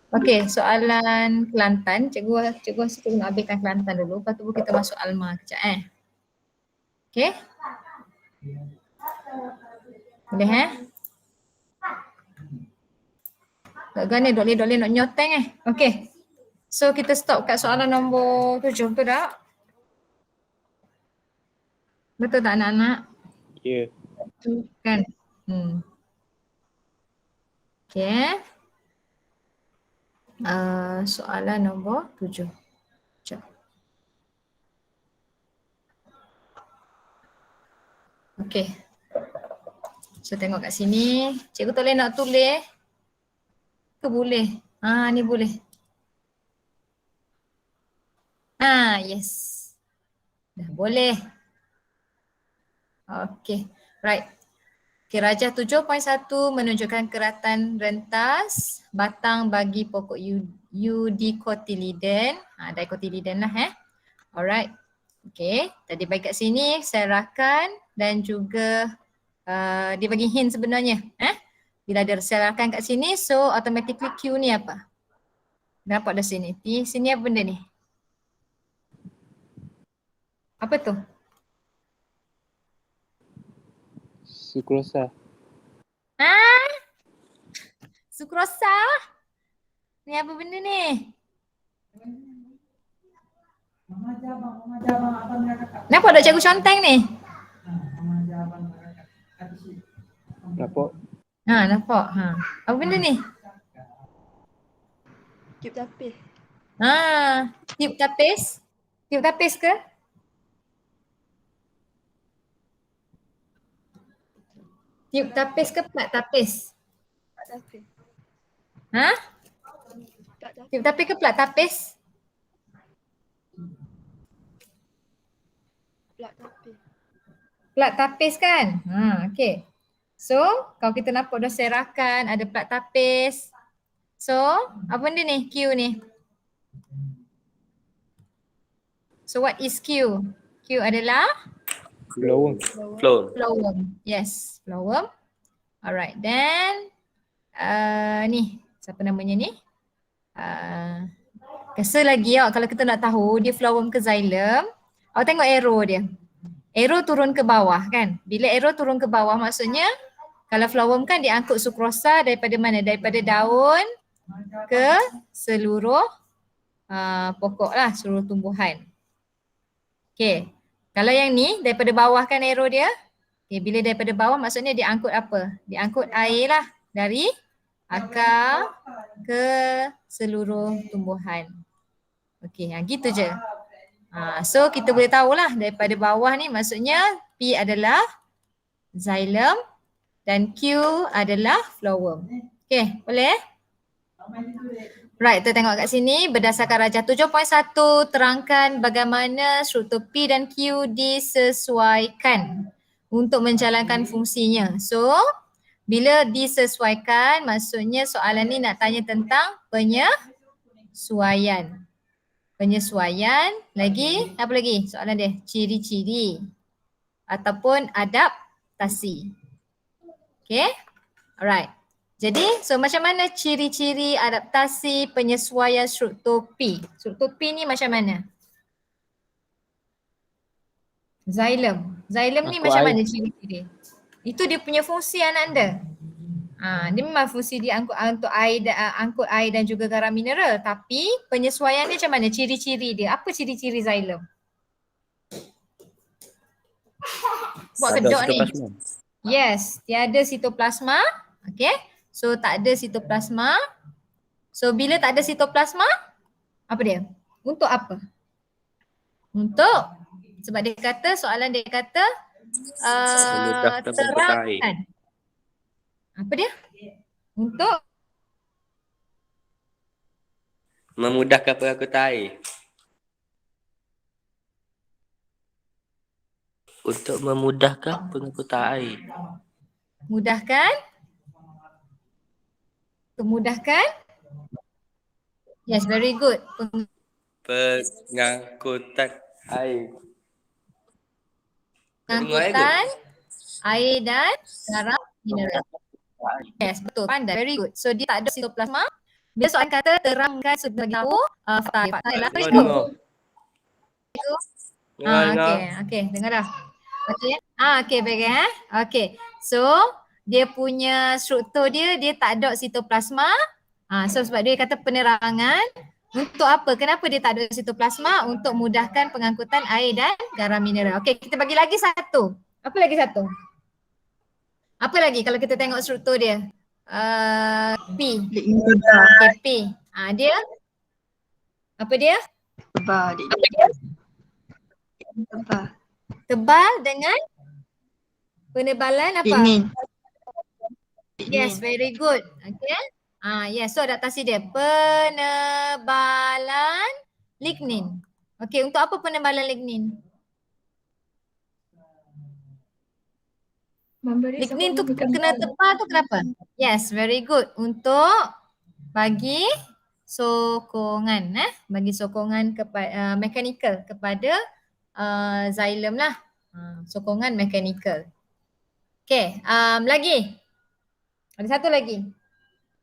Okey, soalan Kelantan. Cikgu rasa cikgu nak habiskan Kelantan dulu. Lepas tu kita masuk Alma kejap Okey? Boleh Tak ni dok nak nyoteng Okey. So kita stop kat soalan nombor 7, betul tak? Betul tak anak-anak? Ya. Kan? Okey. Soalan nombor 7. Sekejap. Okey. So tengok kat sini. Cikgu tak boleh nak tulis ke boleh? Ni boleh. Yes. Dah boleh. Okey. Right. Okay, Rajah 7.1 menunjukkan keratan rentas batang bagi pokok eudicotyliden. Dicotyledon lah Alright. Okay, tadi bagi kat sini serahkan dan juga dia bagi hint sebenarnya. Bila dia serahkan kat sini, so automatically Q ni apa? Nampak dah sini. Di sini apa benda ni? Apa tu? Sukrosa. Sukrosa? Ni apa benda ni? Nampak tak cikgu conteng ni? Nampak? Nampak. Apa benda ni? Tube tapis. Tube tapis? Tube tapis ke? Tube tapis ke plat tapis? Plat tapis. Plat tapis. Tube tapis ke plat tapis? Plat tapis. Plat tapis kan? Okay. So, kalau kita nampak dah serahkan ada plat tapis. So, apa benda ni? Q ni. So, what is Q? Q adalah? Flowworm. Flowworm. Yes, flowworm. Alright, then ni, siapa namanya ni? Kesa lagi kalau kita nak tahu dia flowworm ke xylem, awak tengok arrow dia. Arrow turun ke bawah kan? Bila arrow turun ke bawah maksudnya kalau flowworm kan dia angkut sukrosa daripada mana? Daripada daun ke seluruh pokok lah, seluruh tumbuhan. Okay. Kalau yang ni daripada bawah kan arrow dia. Okay, bila daripada bawah maksudnya dia angkut apa? Dia angkut air lah dari akar ke seluruh tumbuhan. Okay, gitu je. So kita boleh tahulah daripada bawah ni maksudnya P adalah xylem dan Q adalah flowworm. Okay, boleh? Right, kita tengok kat sini berdasarkan Rajah 7.1 terangkan bagaimana struktur P dan Q disesuaikan untuk menjalankan fungsinya. So, bila disesuaikan maksudnya soalan ni nak tanya tentang penyesuaian. Penyesuaian, lagi apa lagi soalan dia? Ciri-ciri ataupun adaptasi. Okay, alright. Jadi, so macam mana ciri-ciri adaptasi penyesuaian struktur P? Struktur P ni macam mana? Xylem. Xylem ni macam mana ciri-ciri? Itu dia punya fungsi anak anda. Dia memang fungsi dia angkut air dan juga garam mineral. Tapi penyesuaian dia macam mana? Ciri-ciri dia. Apa ciri-ciri xylem? Buat kedok ni. Yes, tiada sitoplasma. Okay. So tak ada sitoplasma. So bila tak ada sitoplasma, apa dia? Untuk apa? Untuk, sebab dia kata, soalan dia kata terangkan. Apa dia? Untuk memudahkan pengangkutan air. Untuk memudahkan pengangkutan air. Memudahkan? Yes, very good. Pengangkutan air. Pengangkutan air dan garam mineral. Yes, betul. Pandai. Very good. So dia tak ada sitoplasma. Bila soalan kata terangkan sebagai tahu fakta. Lah Dengar, itu. dengar. Dengar, dengar. Okay. Dengar dah. Okay. Okay, baik Okay. So dia punya struktur dia tak ada sitoplasma. So sebab dia kata penerangan untuk apa? Kenapa dia tak ada sitoplasma? Untuk mudahkan pengangkutan air dan garam mineral. Okay, kita bagi lagi satu. Apa lagi satu? Apa lagi kalau kita tengok struktur dia? P. Okay, P. Dia apa dia? Tebal. Tebal dengan penebalan apa? Lignin. Yes, very good. Okay. Yes, so adaptasi dia penebalan lignin. Okay, untuk apa penebalan lignin? Lignin tu kena tebal tu kenapa? Yes, very good. Untuk bagi sokongan bagi sokongan kepada mechanical kepada xylem lah. Sokongan mechanical. Okay, lagi. Ada satu lagi.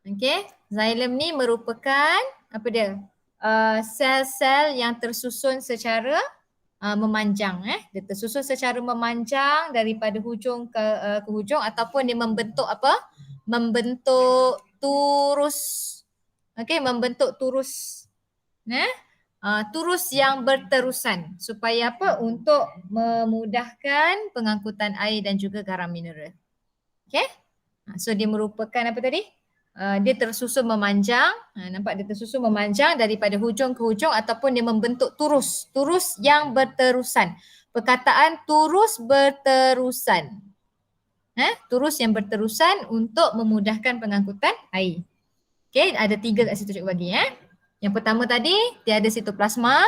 Okay, xylem ni merupakan apa dia? Sel-sel yang tersusun secara memanjang. Dia tersusun secara memanjang daripada hujung ke hujung ataupun dia membentuk apa? Membentuk turus. Okay, membentuk turus. Turus yang berterusan supaya apa? Untuk memudahkan pengangkutan air dan juga garam mineral. Okay. So dia merupakan apa tadi? Dia tersusun memanjang. Nampak dia tersusun memanjang daripada hujung ke hujung ataupun dia membentuk turus. Turus yang berterusan. Perkataan turus berterusan. Turus yang berterusan untuk memudahkan pengangkutan air. Okay, ada 3 kat situ cikgu bagi. Yang pertama tadi, dia ada sitoplasma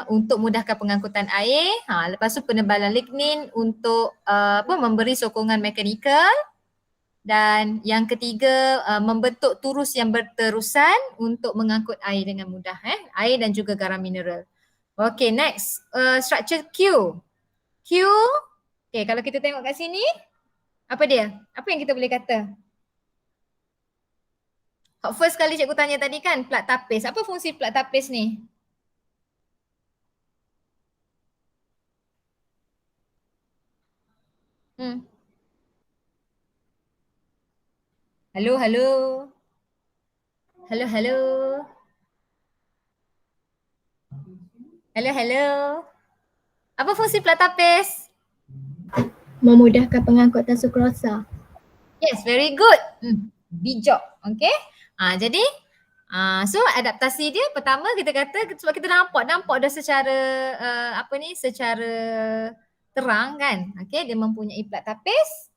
untuk mudahkan pengangkutan air. Lepas tu penebalan lignin untuk memberi sokongan mekanikal. Dan yang ketiga, membentuk turus yang berterusan untuk mengangkut air dengan mudah. Air dan juga garam mineral. Okay, next. Structure Q. Q, okay, kalau kita tengok kat sini, apa dia? Apa yang kita boleh kata? First kali cikgu tanya tadi kan, plat tapis. Apa fungsi plat tapis ni? Hello. Apa fungsi plat tapis? Memudahkan pengangkutan sukrosa. Yes, very good. Bijak. Okay. Jadi so adaptasi dia pertama kita kata sebab kita nampak dah secara secara terang kan. Okay, dia mempunyai plat tapis.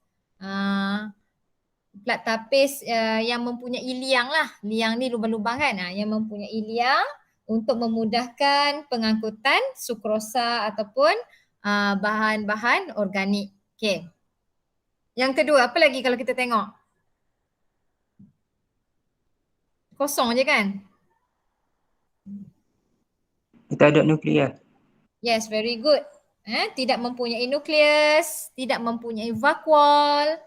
Plat tapis yang mempunyai liang lah. Liang ni lubang-lubang kan. Yang mempunyai liang untuk memudahkan pengangkutan sukrosa ataupun bahan-bahan organik. Okay. Yang kedua, apa lagi kalau kita tengok? Kosong je kan? Kita ada nukleus. Yes, very good. Tidak mempunyai nukleus, tidak mempunyai vakuol.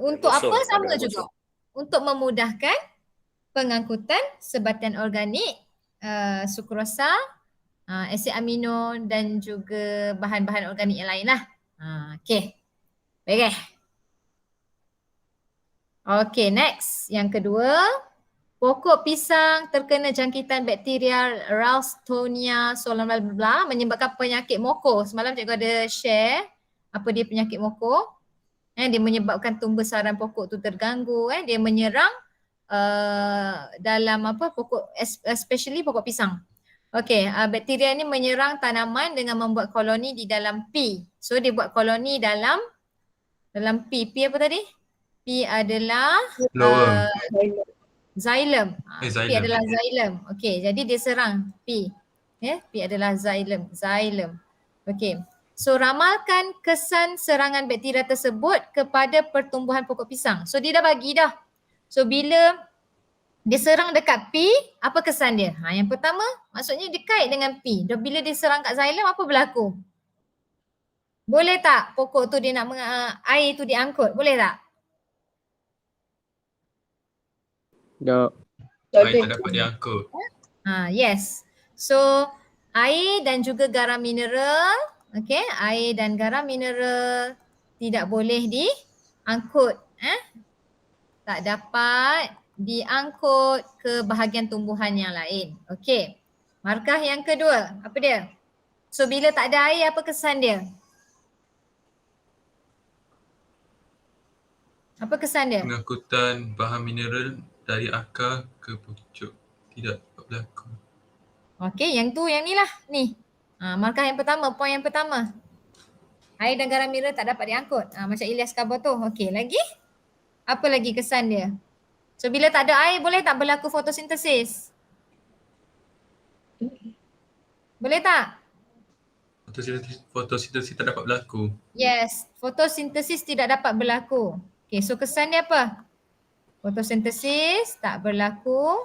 Untuk Kosong, apa? Sama ada juga. kosong. Untuk memudahkan pengangkutan sebatian organik, sukrosa, asid amino dan juga bahan-bahan organik yang lain lah. Okay. Baik. Okay, next. Yang kedua, pokok pisang terkena jangkitan bakteria Ralstonia solanae menyebabkan penyakit moko. Semalam cikgu ada share apa dia penyakit moko. Dia menyebabkan tumbesaran pokok tu terganggu. Dia menyerang dalam pokok, especially pokok pisang. Okay, bakteria ni menyerang tanaman dengan membuat koloni di dalam P. So dia buat koloni dalam P. P apa tadi? P adalah xylem. P adalah xylem. Okay, jadi dia serang P. P adalah xylem. Okay. So ramalkan kesan serangan bakteria tersebut kepada pertumbuhan pokok pisang. So dia dah bagi dah. So bila dia serang dekat P, apa kesan dia? Yang pertama maksudnya dia kait dengan P. Dan bila dia serang kat xylem, apa berlaku? Boleh tak pokok tu dia nak air tu diangkut? Boleh tak? Dok. Air tak dapat diangkut. Yes. So air dan juga garam mineral, okay, air dan garam mineral tidak boleh diangkut. Tak dapat diangkut ke bahagian tumbuhan yang lain. Okay. Markah yang kedua, apa dia? So bila tak ada air, apa kesan dia? Apa kesan dia? Pengangkutan bahan mineral dari akar ke pucuk tidak dapat berlaku. Okey, yang ni lah. Ni. Markah yang pertama, poin yang pertama. Air dan garam mineral tak dapat diangkut. Macam Ilyas khabar tu. Okey, lagi? Apa lagi kesan dia? So bila tak ada air, boleh tak berlaku fotosintesis? Boleh tak? Fotosintesis tak dapat berlaku. Yes, fotosintesis tidak dapat berlaku. Okay, so kesan dia apa? Fotosintesis tak berlaku.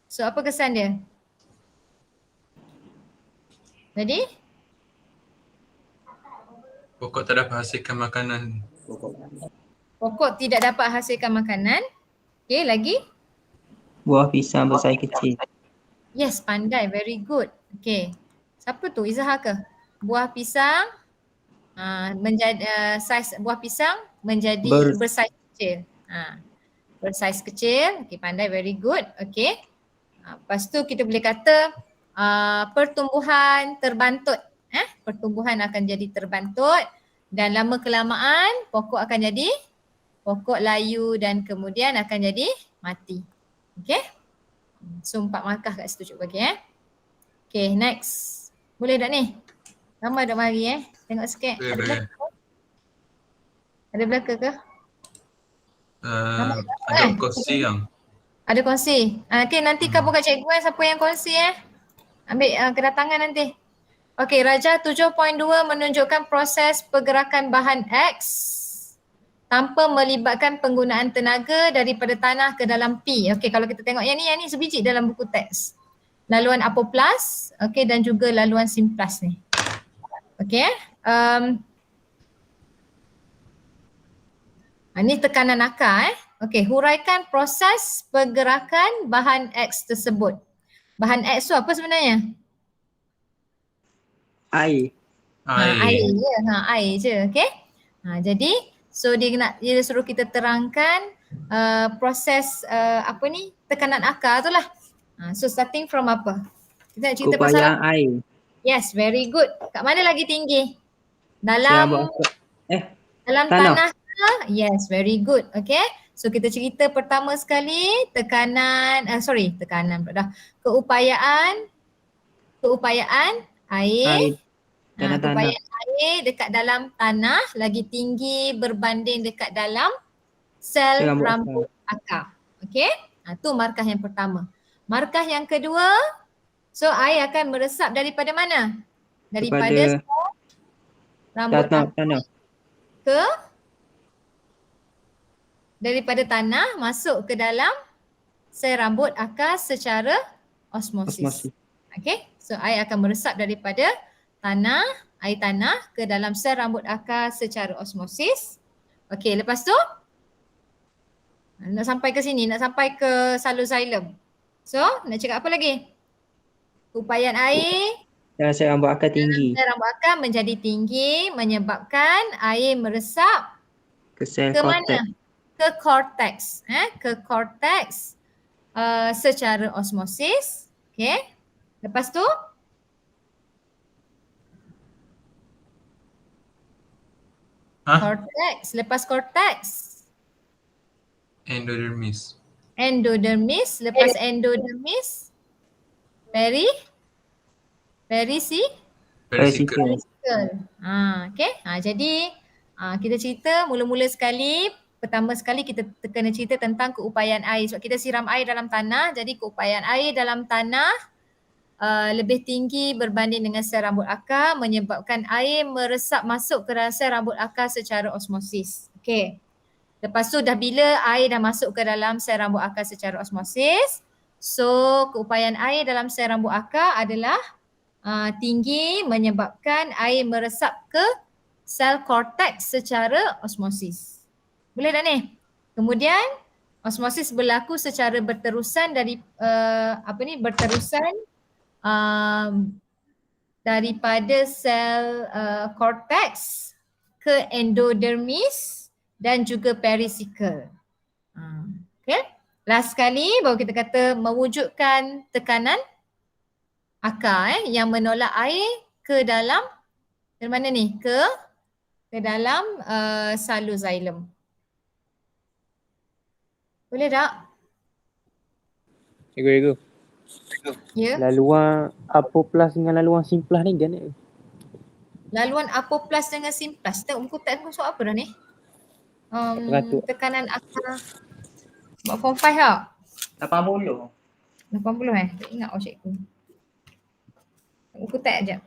So apa kesan dia? Jadi? Pokok tak dapat hasilkan makanan. Pokok tidak dapat hasilkan makanan. Okay, lagi? Buah pisang bersaiz kecil. Yes, pandai. Very good. Okay. Siapa tu? Izahar ke? Buah pisang menjadi saiz buah pisang menjadi bersaiz kecil. Bersaiz kecil. Okay, pandai. Very good. Okay. Lepas tu kita boleh kata pertumbuhan terbantut. Pertumbuhan akan jadi terbantut dan lama kelamaan pokok akan jadi pokok layu dan kemudian akan jadi mati. Okay. So 4 markah kat situ cuba bagi Okay, next. Boleh tak ni? Ramai dah mari Tengok sikit. Boleh, Ada boleh. belakang? Ada belakang ke? Ada kongsi yang. Ada kongsi. Okay, nanti kau buka cikgu siapa yang kongsi Ambil kedatangan nanti. Okay, Rajah 7.2 menunjukkan proses pergerakan bahan X tanpa melibatkan penggunaan tenaga daripada tanah ke dalam P. Okay, kalau kita tengok yang ni sebiji dalam buku teks. Laluan apoplas, okay, dan juga laluan simplas ni. Okay. Ini tekanan akar Okay, huraikan proses pergerakan bahan X tersebut. Bahan X tu apa sebenarnya? Air. Air je. Air je. Okay. Jadi so dia suruh kita terangkan proses tekanan akar tu lah. So starting from apa? Kita nak cerita pasal Keupayaan air. Yes, very good. Kat mana lagi tinggi? Serabut Dalam tanah. tanah. Yes, very good. Okay. So kita cerita pertama sekali tekanan pula dah. Keupayaan air. Dalam tanah. Keupayaan air dekat dalam tanah lagi tinggi berbanding dekat dalam sel rambut akar. Okay. Tu markah yang pertama. Markah yang kedua, so air akan meresap daripada mana? Daripada sel rambut akar daripada tanah masuk ke dalam sel rambut akar secara osmosis. Okay. So air akan meresap daripada air tanah ke dalam sel rambut akar secara osmosis. Okay, lepas tu nak sampai ke sini, nak sampai ke salus-xylem. So, nak cakap apa lagi? Keupayaan air dalam sel rambut akar tinggi. Sel rambut akar menjadi tinggi menyebabkan air meresap Ke sel ke korteks. mana? Ke korteks. Ke korteks secara osmosis. Okay. Lepas tu korteks. Lepas korteks Endodermis. Lepas endodermis Perisikal. Okay. Jadi kita cerita mula-mula sekali. Pertama sekali kita kena cerita tentang keupayaan air. Sebab kita siram air dalam tanah. Jadi keupayaan air dalam tanah lebih tinggi berbanding dengan sel rambut akar menyebabkan air meresap masuk ke dalam sel rambut akar secara osmosis. Okay. Lepas tu bila air dah masuk ke dalam sel rambut akar secara osmosis, so keupayaan air dalam sel rambut akar adalah tinggi menyebabkan air meresap ke sel korteks secara osmosis. Boleh tak ni? Kemudian Osmosis berlaku secara berterusan dari daripada sel cortex ke endodermis dan juga pericycle. Okay. Last sekali baru kita kata mewujudkan tekanan akar yang menolak air ke dalam dari mana ni? Ke dalam salus-xylem. Boleh tak? Cikgu. Ya. Laluan apoplas dengan laluan simplas ni gana? Laluan apoplas dengan simplas. Tengok buku tak soal apa dah ni? Beratur. Tekanan akar. Buat form 5 tak? 80. 80 Tak ingat cikgu. Buku tak sekejap.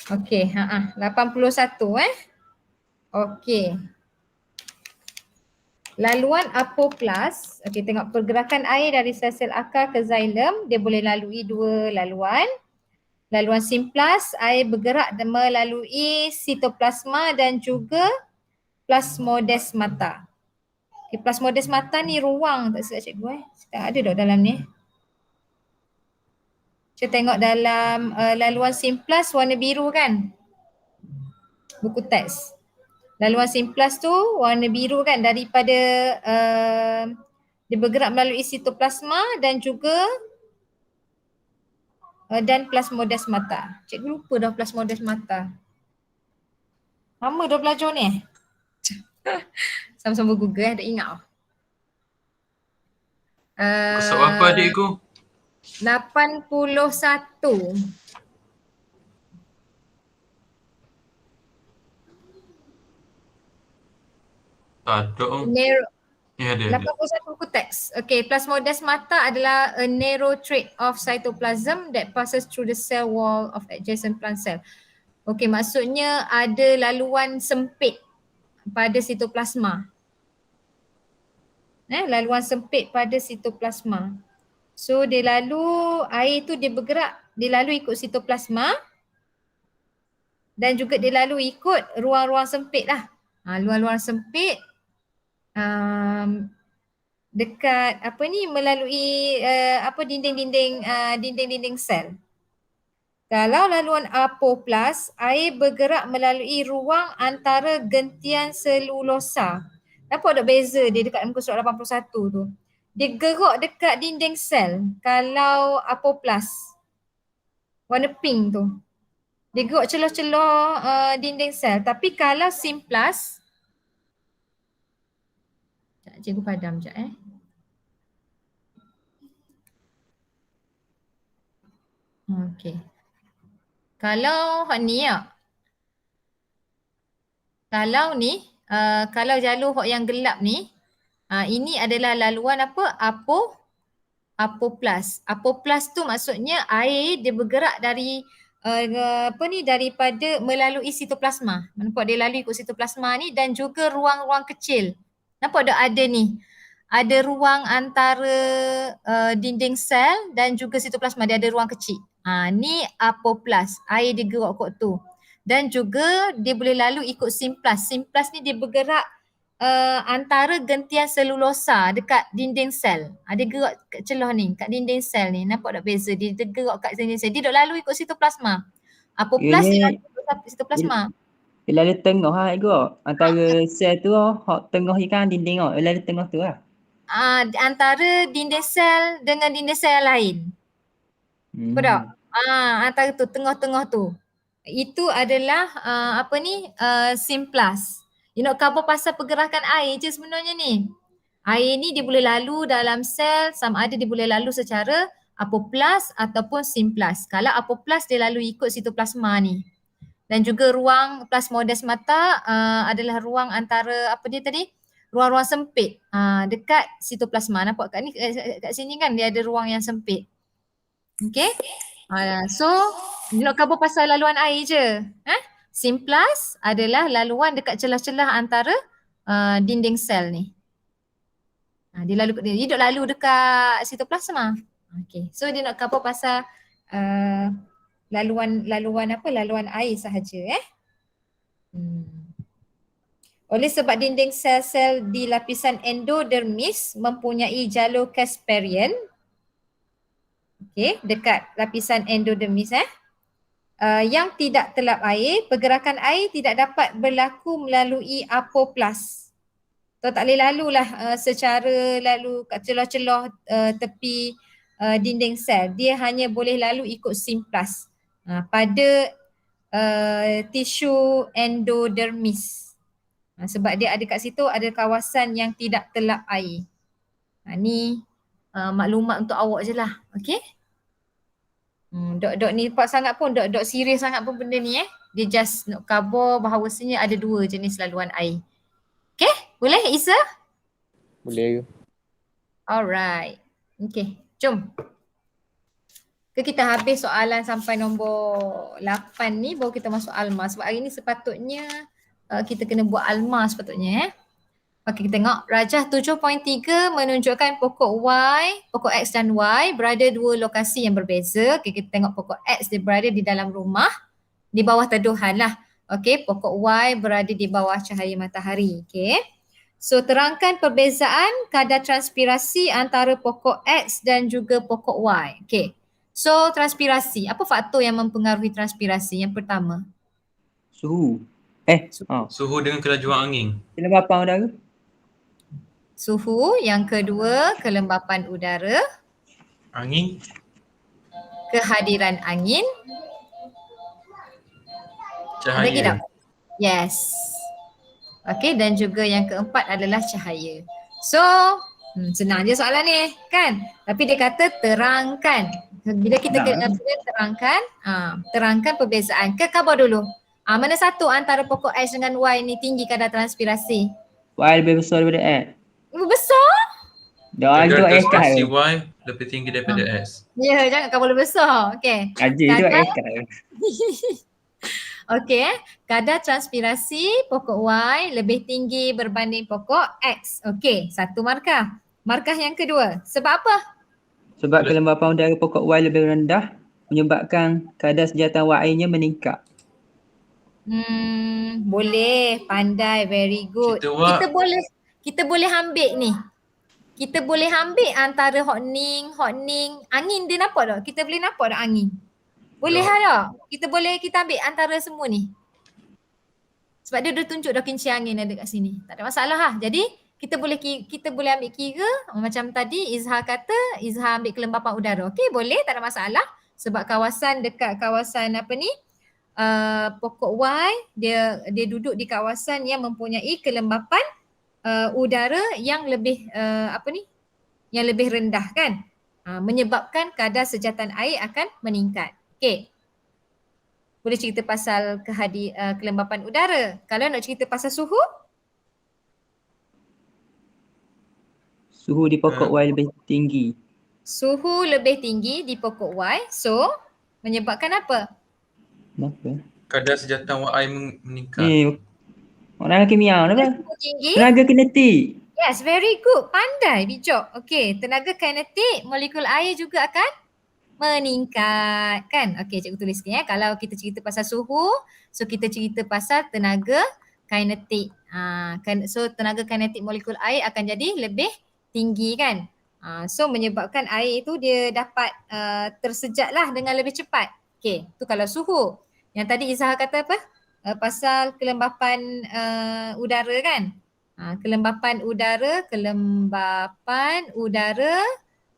Okey, 81 Okey. Laluan apoplas, okey tengok pergerakan air dari sel-sel akar ke xylem, dia boleh lalui dua laluan. Laluan simplas, air bergerak melalui sitoplasma dan juga plasmodesmata. Okay, plasmodesmata ni ruang, tak silap cikgu tak ada tak dalam ni. Kita tengok dalam laluan simplas warna biru kan? Buku teks. Laluan simplas tu warna biru kan daripada dia bergerak melalui sitoplasma dan juga dan plasmodesmata. Cikgu lupa dah plasmodesmata. Lama dah belajar ni Sama-sama Google tak ingat. Kosok berapa adikku? 81. Tak ada. Ya ada. 81 buku teks. Okay, plasmodesmata adalah a narrow thread of cytoplasm that passes through the cell wall of adjacent plant cell. Okay, maksudnya ada laluan sempit pada sitoplasma. Laluan sempit pada sitoplasma. So dia lalu, air tu dia bergerak, dia lalu ikut sitoplasma dan juga dia lalu ikut ruang-ruang sempit lah. Ruang-ruang sempit dekat melalui dinding-dinding sel. Kalau laluan apoplas, air bergerak melalui ruang antara gentian selulosa. Nampak tak beza dia dekat muka surat 81 tu? Dia gerak dekat dinding sel. Kalau apoplas, warna pink tu, dia gerak celah-celah dinding sel. Tapi kalau simplas, cikgu padam sekejap Okey. Kalau ni kalau jalur yang gelap ni, ini adalah laluan apoplas. Apoplas tu maksudnya air dia bergerak dari daripada melalui sitoplasma. Nampak dia lalu ikut sitoplasma ni dan juga ruang-ruang kecil. Nampak tak ada ni? Ada ruang antara dinding sel dan juga sitoplasma, dia ada ruang kecil. Ni apoplas, air dia gerak kot tu. Dan juga dia boleh lalu ikut simplas. Simplas ni dia bergerak antara gentian selulosa dekat dinding sel. Dia gerak kat celah ni, kat dinding sel ni. Nampak tak beza? Dia gerak kat dinding sel. Dia tak lalu ikut sitoplasma. Apoplas dia lalu ikut sitoplasma. Dia lalu tengah antara sel tu hak tengah ni kan dinding dia lalu tengah tu lah. Antara dinding sel dengan dinding sel yang lain. Betul tak? Antara tu, tengah-tengah tu. Itu adalah simplas. You nak cover pasal pergerakan air je sebenarnya ni. Air ni dia boleh lalu dalam sel, sama ada dia boleh lalu secara apoplas ataupun simplas. Kalau apoplas dia lalu ikut sitoplasma ni. Dan juga ruang plasmodesmata adalah ruang antara ruang-ruang sempit dekat sitoplasma. Nampak kat ni, kat sini kan dia ada ruang yang sempit. Okay. So nak cover pasal laluan air je. Simplas adalah laluan dekat celah-celah antara dinding sel ni. Dia duduk lalu dekat sitoplasma. Okay. So dia nak cover pasal laluan air sahaja. Oleh sebab dinding sel-sel di lapisan endodermis mempunyai jalur Casparian, dekat lapisan endodermis yang tidak telap air, pergerakan air tidak dapat berlaku melalui apoplas. So, tak boleh lalulah secara lalu kat celah-celah tepi dinding sel. Dia hanya boleh lalu ikut simplas pada tisu endodermis. Sebab dia ada kat situ ada kawasan yang tidak telap air. Ni maklumat untuk awak je lah. Okay? Dok ni part sangat pun, dok serius sangat pun benda ni Dia just nak cover bahawasanya ada 2 jenis laluan air. Okay? Boleh Isa? Boleh. Alright. Okay, jom. Kita habis soalan sampai nombor 8 ni baru kita masuk alma. Sebab hari ni sepatutnya kita kena buat alma sepatutnya Okey, kita tengok rajah 7.3 menunjukkan pokok Y, pokok X dan Y berada 2 lokasi yang berbeza. Okey, kita tengok pokok X dia berada di dalam rumah di bawah teduhan lah. Okey, pokok Y berada di bawah cahaya matahari. Okey. So terangkan perbezaan kadar transpirasi antara pokok X dan juga pokok Y. Okey. So transpirasi, apa faktor yang mempengaruhi transpirasi? Yang pertama. Suhu. Suhu dengan kelajuan angin. Kelembapan udara. Suhu. Yang kedua, kelembapan udara. Angin. Kehadiran angin. Ada lagi tak? Cahaya. Yes. Okey, dan juga yang keempat adalah cahaya. So, senang je soalan ni kan? Tapi dia kata terangkan. Bila kita kena terangkan, terangkan perbezaan. Ke khabar dulu. Mana satu antara pokok X dengan Y ni tinggi kadar transpirasi? Y lebih besar daripada X. Besar? Dah itu Kadar X transpirasi kan. Y lebih tinggi daripada S. Ya, jangan khabar besar. Okey. Aja tu Kadar- X kan. Okey, kadar transpirasi pokok Y lebih tinggi berbanding pokok X. Okey, satu markah. Markah yang kedua, sebab apa? Sebab kelembapan udara pokok Y lebih rendah menyebabkan kadar sejatan Y-nya meningkat. Boleh, pandai, very good. Kita boleh ambil ni. Kita boleh ambil antara hotning, angin dia nampak tak? Kita boleh nampak tak angin? Boleh tak? Kita ambil antara semua ni. Sebab dia dah tunjuk dah kincir angin ada kat sini. Tak ada masalah lah. Jadi kita boleh ambil kira macam tadi Izhar kata, Izhar ambil kelembapan udara. Okey, boleh, tak ada masalah. Sebab kawasan dekat kawasan pokok Y dia duduk di kawasan yang mempunyai kelembapan udara yang lebih yang lebih rendah kan, menyebabkan kadar sejatan air akan meningkat. Okey. Boleh cerita pasal kelembapan udara. Kalau nak cerita pasal suhu? Suhu di pokok Y lebih tinggi. Suhu lebih tinggi di pokok Y. So, menyebabkan apa? Kenapa? Kadar sejatan Y meningkat. Ni orang kimia apa? Suhu tinggi. Tenaga kinetik. Yes, very good. Pandai, bijak. Okey, tenaga kinetik, molekul air juga akan meningkat kan. Okey, cikgu tulis sikit Kalau kita cerita pasal suhu, so kita cerita pasal tenaga kinetik. So tenaga kinetik molekul air akan jadi lebih tinggi kan. So menyebabkan air itu dia dapat tersejat lah dengan lebih cepat. Okey, tu kalau suhu. Yang tadi Izhar kata apa? Pasal kelembapan udara kan. Kelembapan udara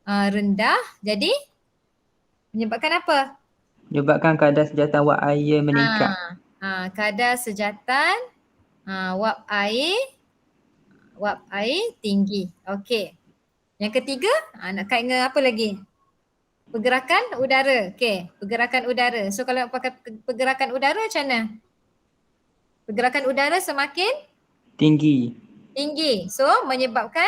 rendah jadi menyebabkan apa? Menyebabkan kadar sejatan Y meningkat. Kadar sejatan wap air tinggi. Okey. Yang ketiga, nak kait dengan apa lagi? Pergerakan udara. Okey, pergerakan udara. So kalau nak pakai pergerakan udara macam mana? Pergerakan udara semakin Tinggi. So menyebabkan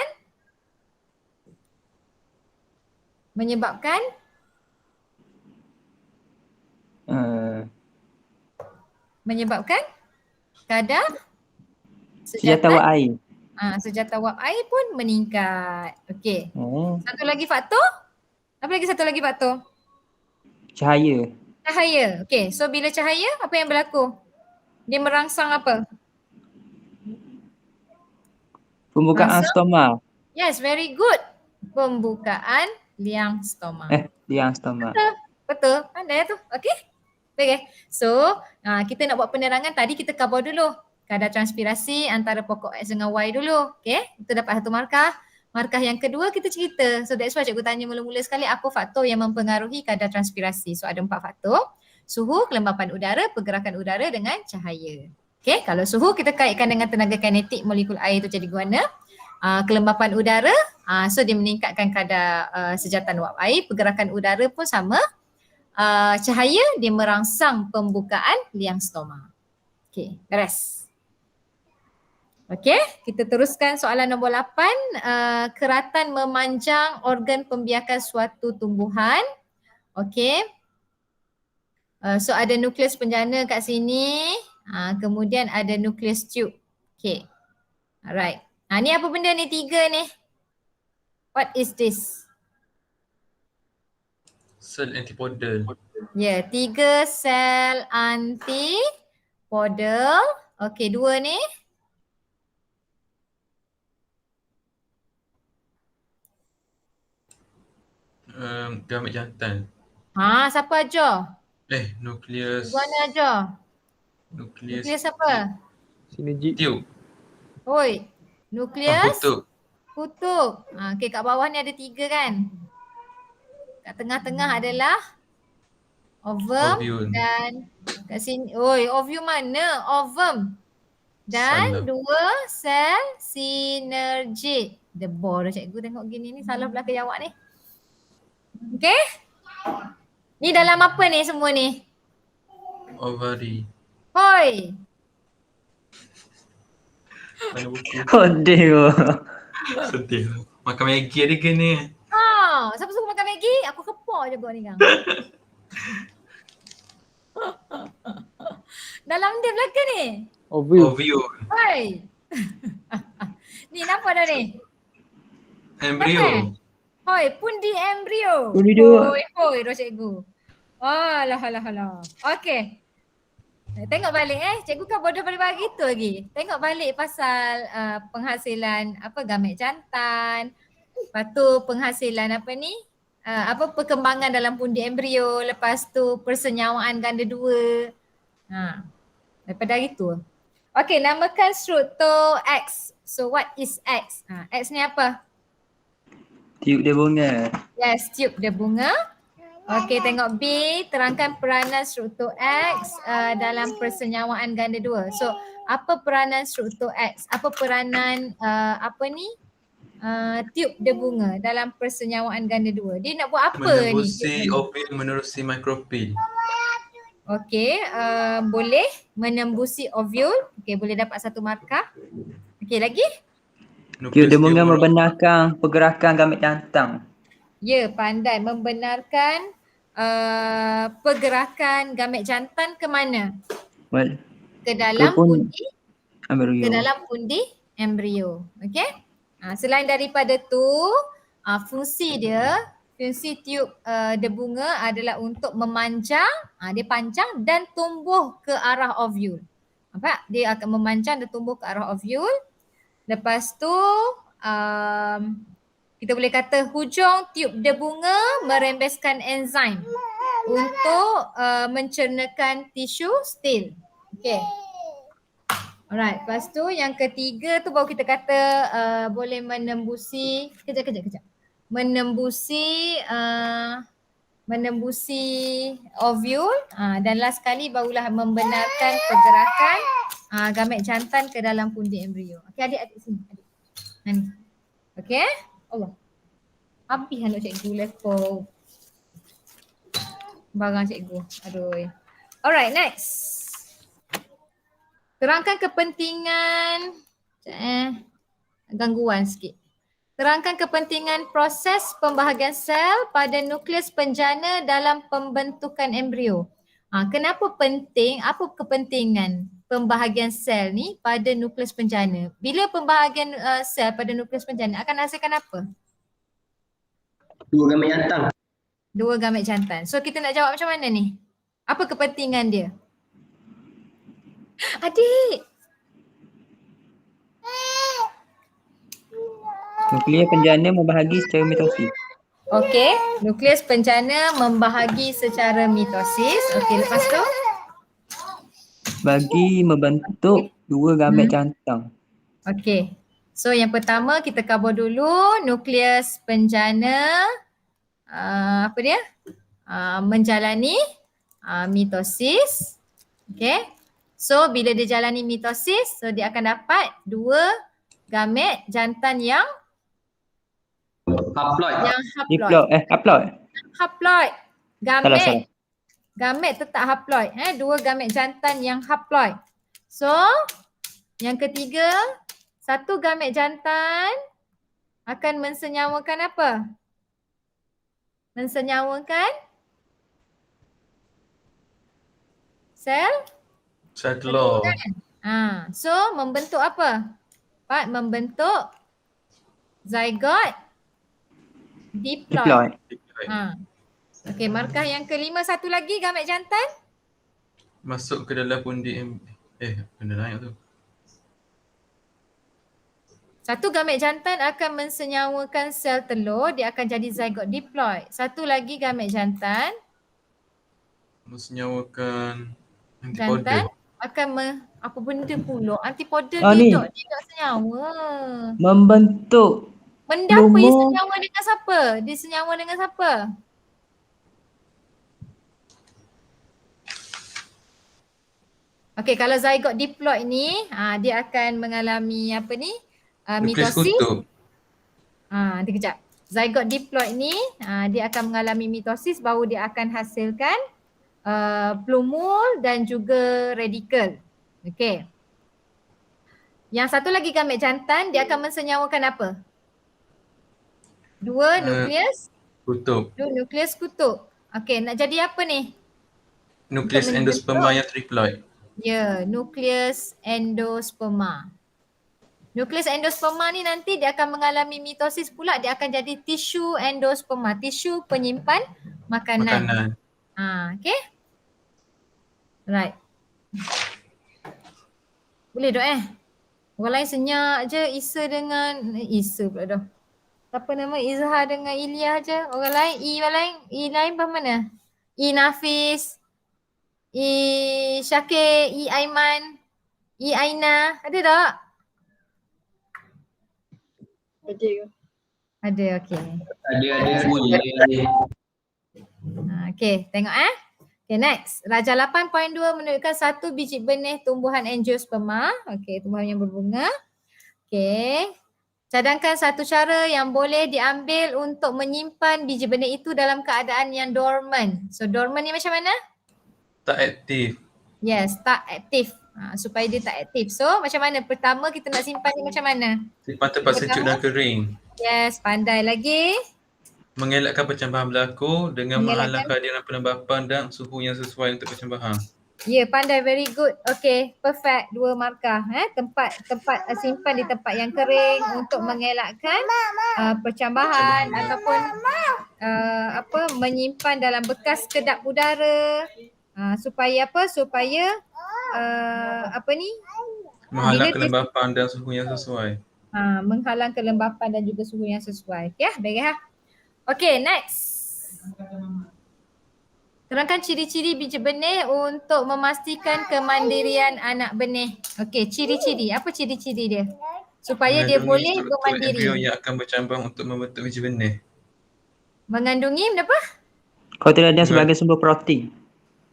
kadar Sejatan Y. sejata wap air pun meningkat. Okey. Satu lagi faktor? Apa lagi satu lagi faktor? Cahaya. Cahaya. Okey. So bila cahaya apa yang berlaku? Dia merangsang apa? Pembukaan Langsung. stoma. Yes, very good. Pembukaan liang stoma. Liang stoma. Betul, pandai tu. Okey? Okay. So, kita nak buat penerangan tadi kita cover dulu. Kadar transpirasi antara pokok X dengan Y dulu. Okay? Kita dapat satu markah. Markah yang kedua kita cerita. So that's why cikgu tanya mula-mula sekali apa faktor yang mempengaruhi kadar transpirasi. So ada 4 faktor. Suhu, kelembapan udara, pergerakan udara dengan cahaya. Okay, kalau suhu kita kaitkan dengan tenaga kinetik molekul air itu jadi guna. Kelembapan udara, so dia meningkatkan kadar sejatan wap air. Pergerakan udara pun sama. Cahaya dia merangsang pembukaan liang stoma. Okay, beres. Okay, kita teruskan soalan nombor 8. Keratan memanjang organ pembiakan suatu tumbuhan. Okay. So ada nukleus penjana kat sini. Kemudian ada nukleus tube. Okay. Alright. Ni apa benda ni? 3 ni. What is this? Sel antipodal. Ya, 3 sel antipodal. Okey, 2 ni. Gamet jantan. Siapa ajar? Nukleus. Mana ajar? Nukleus. Nukleus apa? Sinergi. Tube. Oi, nukleus Kutub. kutub. Okey, kat bawah ni ada 3 kan? Kat tengah-tengah adalah ovum Ovule. dan kat sini, ovum mana? Ovum. Dan Salah. 2 sel sinergit. Dia bore cikgu tengok gini ni, salah belakang awak ni. Okey? Ni dalam apa ni semua ni? Ovari. Hoi. Mana buku? Kodeh. Sedih. Makan Maggi ada ke ni? Siapa suka makan Maggi? Aku kepak je kau ni kan. Dalam dia belakang ni. Ovule. Hoi. Ni nampak dah ni? Embrio. Hoi, pundi embrio. Pundi dia. Hoi, roh cikgu. Alah. Okey. Tengok balik cikgu kan bodoh pada pagi tu lagi. Tengok balik pasal penghasilan gamet jantan. Lepas tu penghasilan perkembangan dalam pundi embrio. Lepas tu persenyawaan ganda 2. Daripada itu. Okey, namakan struktur X. So what is X? X ni apa? Tiup dia bunga. Yes, tiup dia bunga. Okey, tengok B. Terangkan peranan struktur X dalam persenyawaan ganda 2. So, apa peranan struktur X? Apa peranan tiup dia bunga dalam persenyawaan ganda 2? Dia nak buat apa Menembusi ni? ovule menerusi mikropil. Okey, boleh menembusi ovule. Okey, boleh dapat 1 markah. Okey, lagi? Tiup dia bunga membenarkan pergerakan gamet jantan. Ya, pandai membenarkan pergerakan gamet jantan ke mana? Well, Ke dalam pun- pundi, embrio. ke dalam pundi embrio. Okey? Selain daripada tu, fungsi tiup dia bunga adalah untuk memanjang, dia panjang dan tumbuh ke arah ovule. Nampak? Dia akan memanjang dan tumbuh ke arah ovule. Lepas tu kita boleh kata hujung tiup dia bunga merembeskan enzim untuk mencernakan tisu stil. Okay. Alright, lepas tu yang ketiga tu baru kita kata boleh menembusi, kejap. Menembusi ovule dan last kali barulah membenarkan pergerakan gamet jantan ke dalam pundi embrio. Okey, adik sini. Ni. Okey? Allah. Habis anak cikgu lepo. Barang cikgu. Aduh. Alright, next. Terangkan kepentingan gangguan sikit. Terangkan kepentingan proses pembahagian sel pada nukleus penjana dalam pembentukan embrio. Kenapa penting? Apa kepentingan pembahagian sel ni pada nukleus penjana? Bila pembahagian sel pada nukleus penjana akan hasilkan apa? 2 gamet jantan. 2 gamet jantan. So kita nak jawab macam mana ni? Apa kepentingan dia? Adik! Nukleus penjana membahagi secara mitosis. Okey, nukleus penjana membahagi secara mitosis. Okey, lepas tu? Bagi membentuk dua gamet jantan. Okey. So yang pertama kita cover dulu nukleus penjana apa dia? Menjalani mitosis. Okey. So bila dia jalani mitosis, so dia akan dapat dua gamet jantan yang Haploid. Diploid. Haploid. Haploid. Salah. Gamet tetap haploid. Dua gamet jantan yang haploid. So yang ketiga, satu gamet jantan akan mensenyawakan apa? Mensenyawakan sel Sel telur. So membentuk apa? Pak, membentuk zygote diploid. Okey, markah yang kelima, satu lagi gamet jantan. Masuk ke dalam pundi benda naik tu. Satu gamet jantan akan mensenyawakan sel telur, dia akan jadi zygote diploid. Satu lagi gamet jantan Mensenyawakan jantan antipodal. akan apa benda pula? Antipodal ni. dia tak senyawa. Membentuk Benda apa dia Lumur. senyawa dengan siapa? Dia senyawa dengan siapa? Okey, kalau zygote diploid ni, dia akan mengalami apa ni? Nukleus Mitosis. kutub. Nanti kejap. Zygote diploid ni, dia akan mengalami mitosis, baru dia akan hasilkan plumule dan juga radikal. Okey. Yang satu lagi gamet jantan, dia akan mensenyawakan apa? Dua nukleus, Kutub. dua nukleus kutub. Okey, nak jadi apa ni? Nukleus Untuk endosperma yang triploid. Ya, nukleus endosperma. Nukleus endosperma ni nanti dia akan mengalami mitosis pula, dia akan jadi tisu endosperma, tisu penyimpan makanan. Okay. Right. Boleh dok Orang lain senyap je, Isa dengan Isa pula dah. Apa nama, Izhar dengan Ilya je. Orang lain, I lain apa mana? I Nafis, I Syakir, I Aiman, I Aina. Ada tak? Ada, okey. Ada boleh. Okey, tengok Okay, next. Rajah 8.2 menunjukkan satu biji benih tumbuhan angiosperma. Okey, tumbuhan yang berbunga. Okey. Cadangkan satu cara yang boleh diambil untuk menyimpan biji benih itu dalam keadaan yang dormant. So dormant ni macam mana? Tak aktif. Yes, tak aktif. Supaya dia tak aktif. So macam mana? Pertama kita nak simpan dia macam mana? Simpan tempat sejuk dan kering. Yes, pandai lagi. Mengelakkan pencambahan berlaku dengan Mengelakkan. menghalang kehadiran pelembapan dan suhu yang sesuai untuk pencambahan. Ya, pandai, very good. Okay, perfect. 2 markah. Tempat simpan di tempat yang kering untuk mengelakkan percambahan ataupun menyimpan dalam bekas kedap udara supaya apa? Supaya Menghalang bila kelembapan dan suhu yang sesuai. menghalang kelembapan dan juga suhu yang sesuai. Ya, baik. Okay, next. Terangkan ciri-ciri biji benih untuk memastikan kemandirian anak benih. Okey, ciri-ciri. Apa ciri-ciri dia? Supaya dia boleh embrio bermandiri. yang akan bercambang untuk membentuk biji benih. Mengandungi apa? Kotiledon sebagai sumber protein.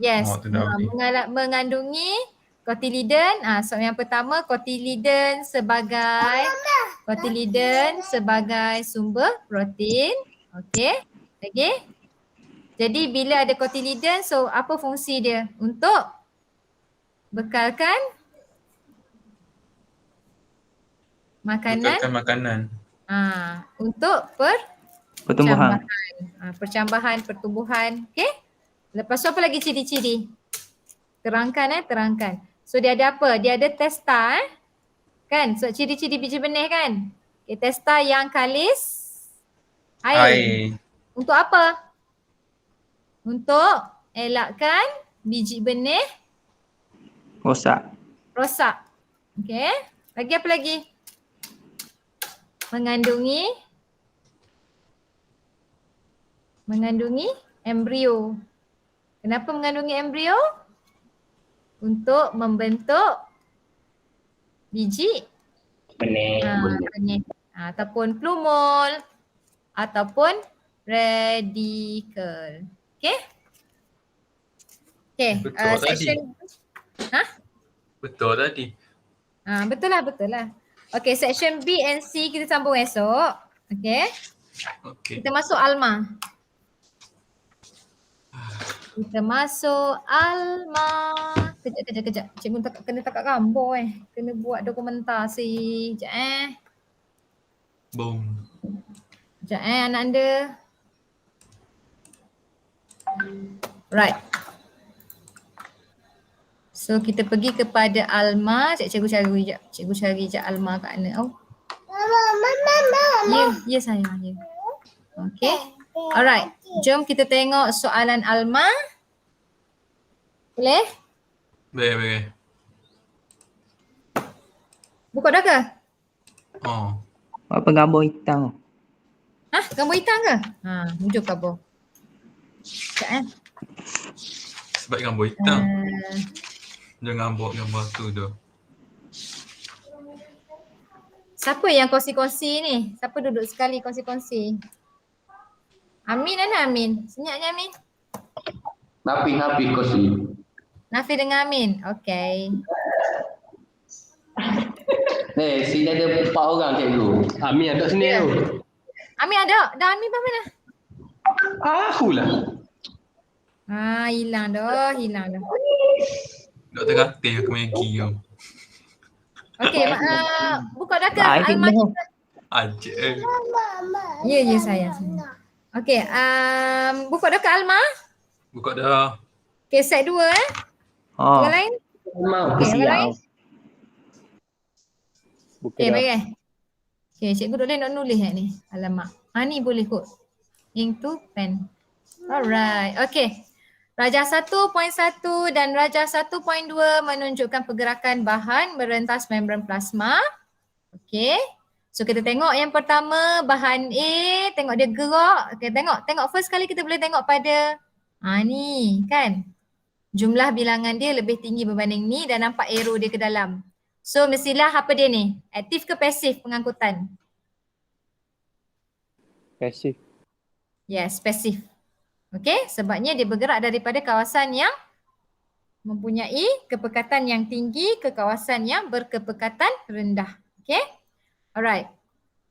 Yes. Tu dah okey. Mengandungi kotiledon. So yang pertama kotiledon sebagai sumber protein. Okey. Lagi? Jadi bila ada kotiledon, so apa fungsi dia? Untuk bekalkan makanan. Bekalkan makanan. Untuk Pertumbuhan. percambahan, pertumbuhan. Okey? Lepas tu apa lagi ciri-ciri? Terangkan. So dia ada apa? Dia ada testa kan? So ciri-ciri biji benih kan? Okay, testa yang kalis air. Untuk apa? Untuk elakkan biji benih Rosak. rosak. Okey. Lagi apa lagi? mengandungi embrio. Kenapa mengandungi embrio? Untuk membentuk biji benih. Ataupun plumul ataupun radikel. Okay? Okay, Betul section Betul tadi. betul lah. Okay, section B and C kita sambung esok. Okay, Okey. kita masuk Alma. Kejap. Cikgu kena takat gambar Kena buat dokumentasi. Sekejap Boom. Sekejap anak anda. Right. So kita pergi kepada Alma. Cikgu cari sekejap Alma kat mana. Oh. Ya sayang. Ya. Okay. Alright. Jom kita tengok soalan Alma. Boleh? Baik. Buka dah ke? Oh. Apa gambar hitam? Gambar hitam ke? Muncul kabur. Sekejap Sebab gambar hitam. Jangan bawa gambar tu dah. Siapa yang kongsi-kongsi ni? Siapa duduk sekali kongsi-kongsi? Amin mana Amin? Senyapnya Amin. Nafi kursi. Nafi dengan Amin. Okay. Sini ada 4 orang cikgu. Amin ada sini tu. Amin ada. Dah Amin mana? Aku lah. Hilang dah. Doktor katil aku Maggie tu. Okay, buka dah ke I Alma know. kita? Aje. Ya sayang. Okay, buka dah ke Alma? Buka dah. Okay, set 2 Oh, Yang lain? Mau. Okay, yang lain? Buka Okay, dah. baik. Okay, cikgu boleh nak nulis ni. Alamak. Ni boleh kot. Ink tu pen. Alright. Okay. Rajah 1.1 dan rajah 1.2 menunjukkan pergerakan bahan merentas membran plasma. Okay. So kita tengok yang pertama bahan A, tengok dia gerak. Okay, tengok first kali kita boleh tengok pada ni kan. Jumlah bilangan dia lebih tinggi berbanding ni dan nampak arrow dia ke dalam. So mestilah apa dia ni? Aktif ke pasif pengangkutan? Pasif. Yes, pasif. Okay, sebabnya dia bergerak daripada kawasan yang mempunyai kepekatan yang tinggi ke kawasan yang berkepekatan rendah. Okay, alright.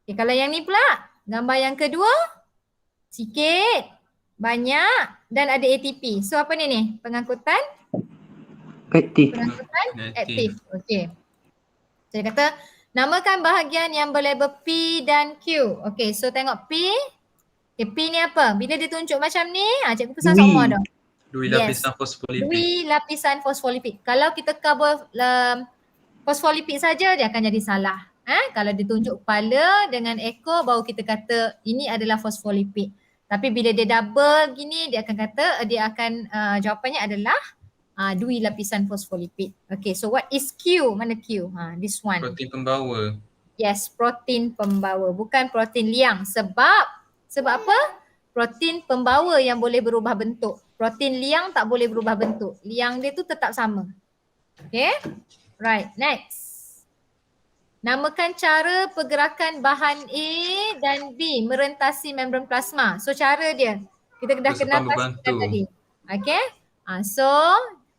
Okay, kalau yang ni pula, gambar yang kedua, sikit, banyak dan ada ATP. So apa ni? Pengangkutan? aktif. Pengangkutan Aktif. aktif. Okay. Saya kata, namakan bahagian yang berlabel P dan Q. Okay, so tengok P. Okay, P ni apa? Bila dia tunjuk macam ni, cikgu pesan Dui. semua dah. Dui Yes. lapisan fosfolipid. Dui lapisan fosfolipid. Kalau kita cover fosfolipid saja, dia akan jadi salah. Kalau ditunjuk kepala dengan ekor, baru kita kata ini adalah fosfolipid. Tapi bila dia double gini, dia akan kata, jawapannya adalah dui lapisan fosfolipid. Okay, so what is Q? Mana Q? This one. Protein pembawa. Yes, protein pembawa. Bukan protein liang. Sebab apa? Protein pembawa yang boleh berubah bentuk. Protein liang tak boleh berubah bentuk. Liang dia tu tetap sama. Okay. Right, next. Namakan cara pergerakan bahan A dan B merentasi membran plasma. So cara dia, kita dah kenal Resapan berbantu. tadi. Okay. So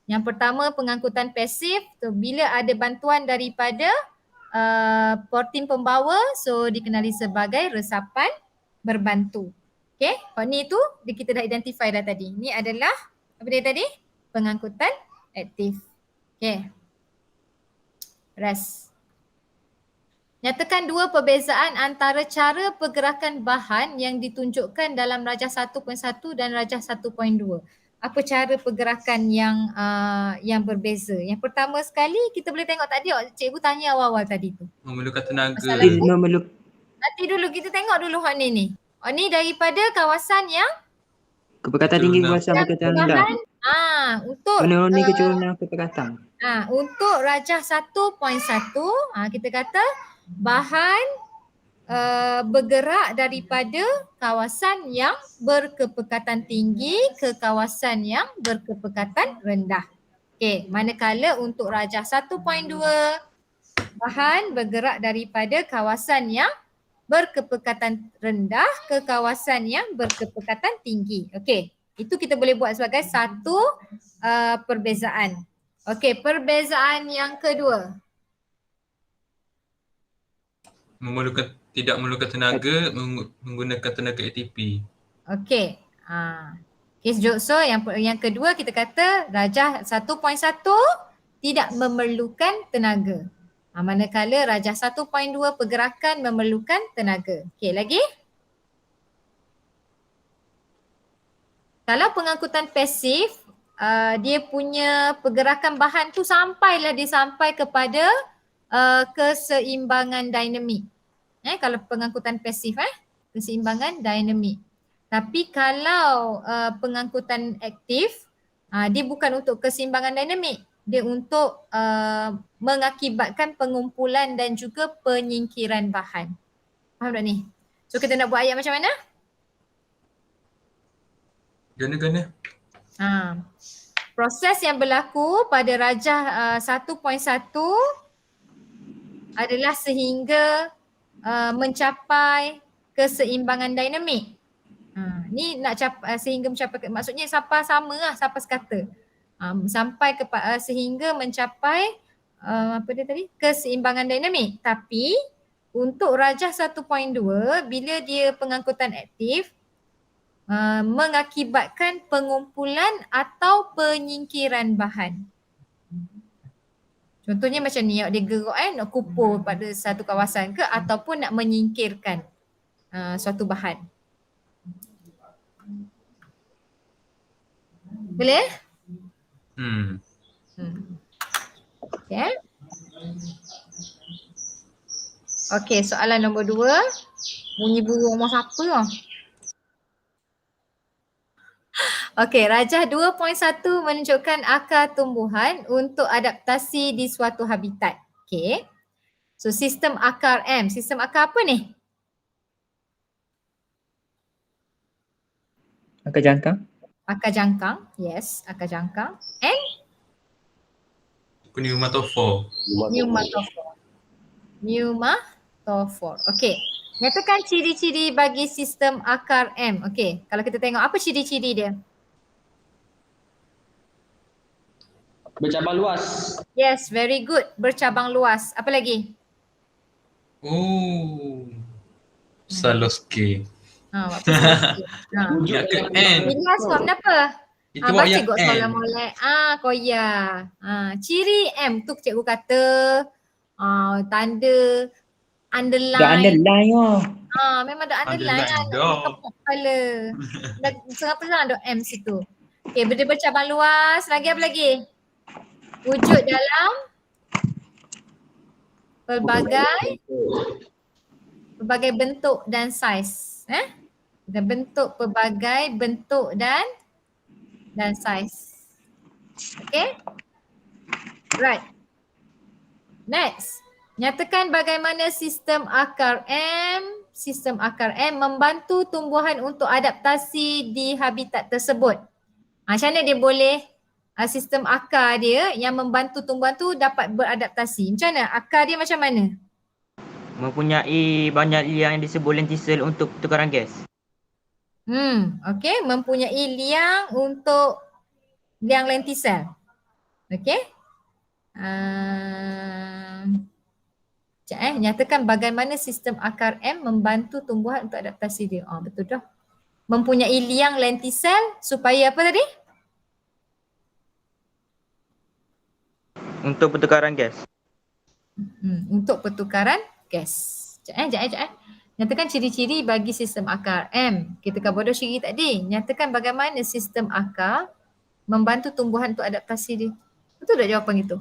yang pertama pengangkutan pasif. So bila ada bantuan daripada protein pembawa, so dikenali sebagai resapan berbantu. Okay, ni tu kita dah identify dah tadi. Ni adalah apa dia tadi? Pengangkutan aktif. Okay. Rest. Nyatakan dua perbezaan antara cara pergerakan bahan yang ditunjukkan dalam rajah 1.1 dan rajah 1.2. Apa cara pergerakan yang berbeza? Yang pertama sekali kita boleh tengok tadi, cikgu tanya awal-awal tadi tu. Memerlukan tenaga. Masalah Dia memerlukan Nanti dulu kita tengok dulu hak ni. Ni daripada kawasan yang kepekatan tinggi Turunan. kuasa berkaitan rendah. untuk Menuruni kecurunan kepekatan. untuk rajah 1.1 kita kata bahan bergerak daripada kawasan yang berkepekatan tinggi ke kawasan yang berkepekatan rendah. Okey, manakala untuk rajah 1.2 bahan bergerak daripada kawasan yang berkepekatan rendah ke kawasan yang berkepekatan tinggi. Okey, itu kita boleh buat sebagai satu perbezaan. Okey, perbezaan yang kedua. Tidak memerlukan tenaga menggunakan tenaga ATP. Okey. Kes Jokso yang kedua kita kata rajah 1.1 tidak memerlukan tenaga. Manakala rajah 1.2 pergerakan memerlukan tenaga. Okey, lagi? Kalau pengangkutan pasif, dia punya pergerakan bahan tu sampai kepada keseimbangan dinamik. Kalau pengangkutan pasif, keseimbangan dinamik. Tapi kalau pengangkutan aktif, dia bukan untuk keseimbangan dinamik. Dia untuk mengakibatkan pengumpulan dan juga penyingkiran bahan. Faham tak ni? So kita nak buat ayat macam mana? Gana-gana. Proses yang berlaku pada rajah 1.1 adalah sehingga mencapai keseimbangan dinamik. Ni nak sehingga mencapai, maksudnya sampai sama lah, sampai sekata. Sampai sehingga mencapai apa dia tadi? Keseimbangan dinamik. Tapi untuk rajah 1.2 bila dia pengangkutan aktif mengakibatkan pengumpulan atau penyingkiran bahan. Contohnya macam ni, dia gerak nak kupur pada satu kawasan ke ataupun nak menyingkirkan suatu bahan. Boleh? Okay. Okey, soalan nombor 2. Bunyi burung rumah siapa lah? Okey, rajah 2.1 menunjukkan akar tumbuhan untuk adaptasi di suatu habitat. Okey. So sistem akar M. Sistem akar apa ni? Akar jangkang. Akar jangkang. Yes, akar jangkang. And? Pneumatophore. Pneumatophore. Okey. Nyatakan ciri-ciri bagi sistem akar M. Okey. Kalau kita tengok apa ciri-ciri dia? Bercabang luas. Yes, very good. Bercabang luas. Apa lagi? Saloske. Apa lagi? Nak ke N. Ilyas kau kenapa? Kita buat baca yang kot N. soalan molek. Koya. Ciri M tu cikgu kata tanda underline. Dah underline Memang dah underline lah. Kepala. Dah setengah ada M situ. Okay, benda bercabang luas. Lagi apa lagi? Wujud dalam pelbagai bentuk dan saiz. Dan bentuk pelbagai bentuk dan saiz. Okay? Right. Next. Nyatakan bagaimana sistem akar M membantu tumbuhan untuk adaptasi di habitat tersebut. Macam mana dia boleh sistem akar dia yang membantu tumbuhan tu dapat beradaptasi. Macam mana? Akar dia macam mana? Mempunyai banyak liang yang disebut lentisel untuk pertukaran gas. Okey, mempunyai liang untuk liang lentisel. Okey. Nyatakan bagaimana sistem akar M membantu tumbuhan untuk adaptasi dia. Betul dah. Mempunyai liang lentisel supaya apa tadi? Untuk pertukaran gas. Untuk pertukaran gas. Sekejap. Nyatakan ciri-ciri bagi sistem akar M. Kita kan bodoh ciri tadi. Nyatakan bagaimana sistem akar membantu tumbuhan untuk adaptasi dia. Betul tak jawapan itu?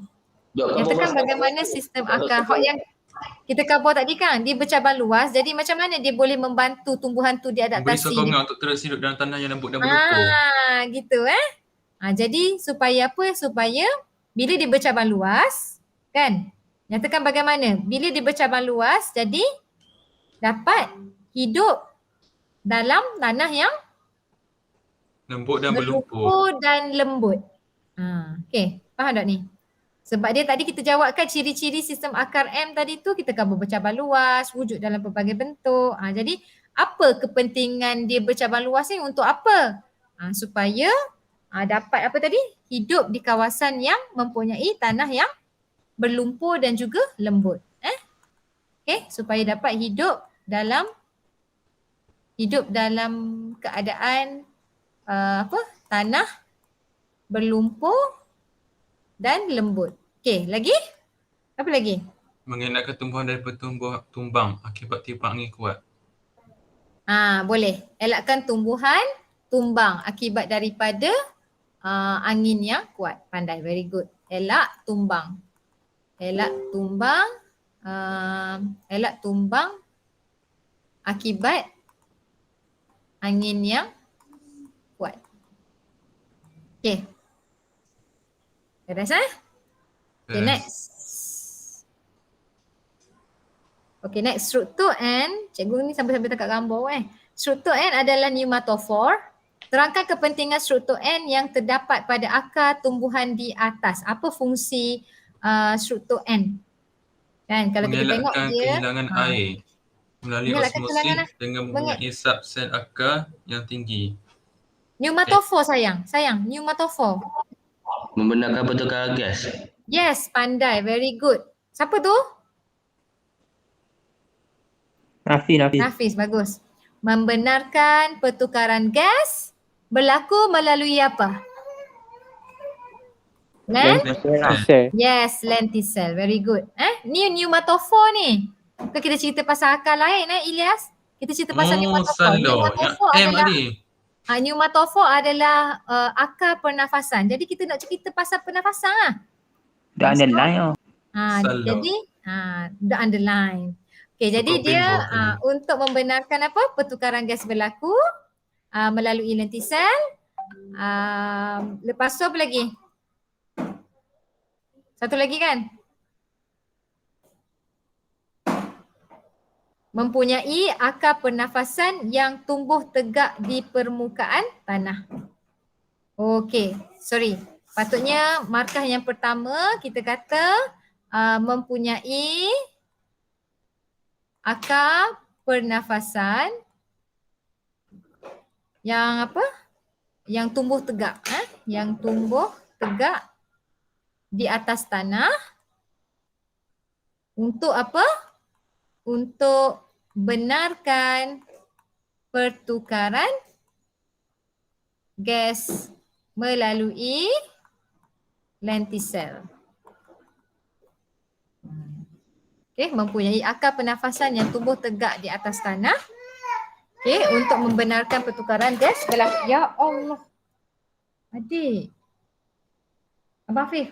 Nyatakan bagaimana sistem akar yang kita cover tadi kan, dia bercabang luas. Jadi macam mana dia boleh membantu tumbuhan tu diadaptasi? Beri sokongan untuk terus hidup dalam tanah yang lembut dan berlumpur. Gitu jadi supaya apa? Supaya bila dia bercabang luas, kan? Nyatakan bagaimana? Bila dia bercabang luas, jadi dapat hidup dalam tanah yang Lembut dan berlumpur. berlumpur dan lembut. Okay, faham tak ni? Sebab dia tadi kita jawabkan ciri-ciri sistem akar M tadi tu kita kabur bercabang luas, wujud dalam pelbagai bentuk. Jadi apa kepentingan dia bercabang luas ni untuk apa? Supaya dapat apa tadi? Hidup di kawasan yang mempunyai tanah yang berlumpur dan juga lembut. Okay, supaya dapat hidup dalam keadaan tanah berlumpur dan lembut. Okay, lagi? Apa lagi? Mengelakkan tumbuhan daripada tumbang akibat tiupan angin kuat. Boleh. Elakkan tumbuhan tumbang akibat daripada angin yang kuat. Pandai, very good. Elak tumbang. Elak tumbang akibat angin yang kuat. Okay. Beres Okay, next. Okay, next. Struktur N. Cikgu ni sampai-sampai dekat gambar Struktur N adalah pneumatophore. Terangkan kepentingan struktur N yang terdapat pada akar tumbuhan di atas. Apa fungsi struktur N? Kan kalau kita tengok Mengelakkan dia kehilangan air melalui osmosis dengan mengisap sel akar yang tinggi. Pneumatophore sayang, pneumatophore. Membenarkan pertukaran gas. Yes, pandai, very good. Siapa tu? Nafis, bagus. Membenarkan pertukaran gas berlaku melalui apa? Lenticel. Yes, lenticel. Very good. Ni pneumatophore ni. Ke kita cerita pasal akar lain Ilyas? Kita cerita pasal pneumatophore. Pneumatophore adalah akar pernafasan. Jadi kita nak cerita pasal pernafasan lah. The underline Jadi the underline. Okay, jadi dia untuk membenarkan apa? Pertukaran gas berlaku melalui lenticel. Lepas tu apa lagi? Satu lagi kan? Mempunyai akar pernafasan yang tumbuh tegak di permukaan tanah. Okey, sorry. Patutnya markah yang pertama kita kata mempunyai akar pernafasan yang apa? Yang tumbuh tegak. Yang tumbuh tegak di atas tanah. Untuk apa? Untuk benarkan pertukaran gas melalui lenticel. Okay, mempunyai akar pernafasan yang tumbuh tegak di atas tanah. Okay, untuk membenarkan pertukaran gas berlaku. Ya Allah. Adik. Abang Afif,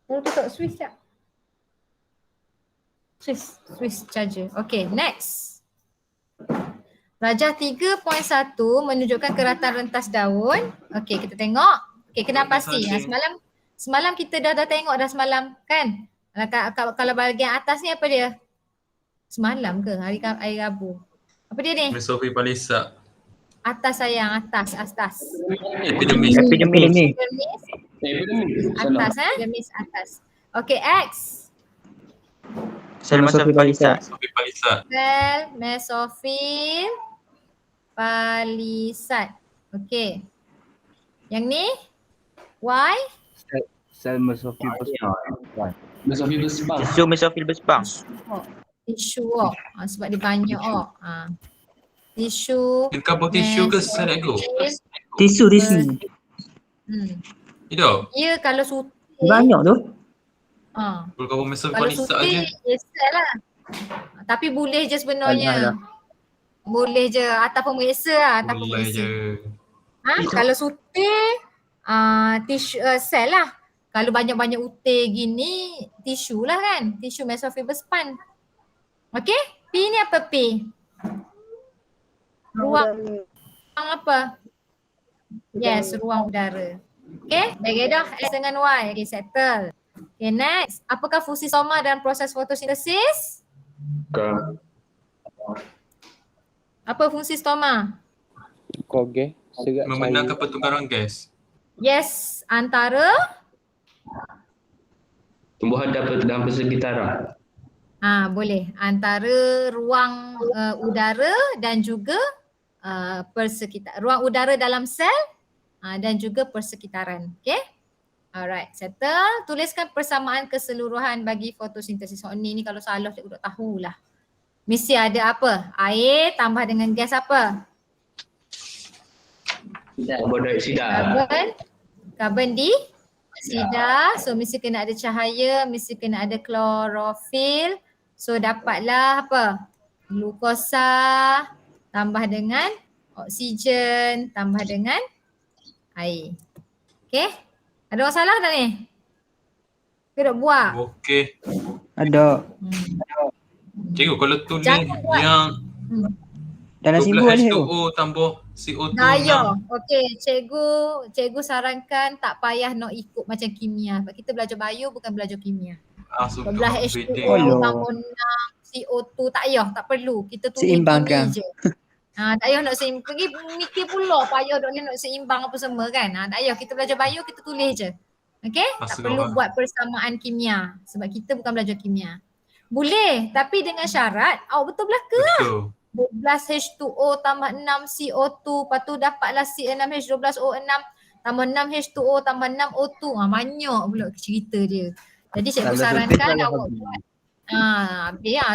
tolong tutup switch tak? Switch charger. Okay, next. Rajah 3.1 menunjukkan keratan rentas daun. Okay, kita tengok. Okay, kena pasti. Semalam kita dah tengok dah semalam kan? Kalau bahagian atas ni apa dia? Semalam ke? Hari Rabu. Apa dia ni? Mesophyll palisade. Atas sayang, atas. Epidermis. Atas Epidermis atas. Okay, X. Sel mesophyll palisade. Sel mesophyll palisade. Okay. Yang ni? Y? Sel mesophyll berspang. Tisu mesophyll berspang. Tisu sebab dia banyak Tisu. Kabel tisu ke sel ego? Tisu. Itu. Ya, kalau suti. Banyak tu. Kabel mesophyll Kalau palisade suti, je. sel lah. Tapi boleh je sebenarnya. Boleh je. Ataupun mengeksa lah. Boleh je. Kalau suti, tisu sel lah. Kalau banyak-banyak utir gini, tisu lah kan. Tisu mesophyll berspan. Okay? P ni apa P? Ruang apa? Yes, ruang udara. Okay? Okay dah. S dengan Y. Okay, settle. Okay, next. Apakah fungsi soma dalam proses fotosintesis? Apa fungsi stoma? Koge. Serat Membenarkan pertukaran gas. Yes, antara Tumbuhan dalam persekitaran. boleh antara ruang udara dan juga ruang udara dalam sel dan juga persekitaran. Okay? Alright, settle. Tuliskan persamaan keseluruhan bagi fotosintesis. Ni kalau salah cikgu tak tahulah. Mesti ada apa? Air tambah dengan gas apa? Karbon dioksida. Karbon dioksida. So mesti kena ada cahaya, mesti kena ada klorofil. So dapatlah apa? Glukosa tambah dengan oksigen tambah dengan air. Okay? Ada masalah tak ni? Kita buat. Okey. Ada. Cikgu kalau tu ni Jangan buat. yang Dalam simbol ni tu. H2O tambah CO2 Daya. Okey, cikgu sarankan tak payah nak ikut macam kimia. Sebab kita belajar bio bukan belajar kimia. sudah 12 feeding. H2O tambah 6 CO2 tak payah, tak perlu. Kita tulis Seimbangkan. gini je. Tak payah nak seimbang. Pergi mikir pula payah nak seimbang apa semua kan. Tak payah, kita belajar bio kita tulis je. Okey? Tak Masuk perlu bawah. buat persamaan kimia sebab kita bukan belajar kimia. Boleh, tapi dengan syarat awak betul belaka. Betul. 12 H2O tambah 6 CO2, lepas tu dapatlah C6H12O6 tambah 6 H2O tambah 6 O2. Banyak pula cerita dia. Jadi cikgu sarankan awak buat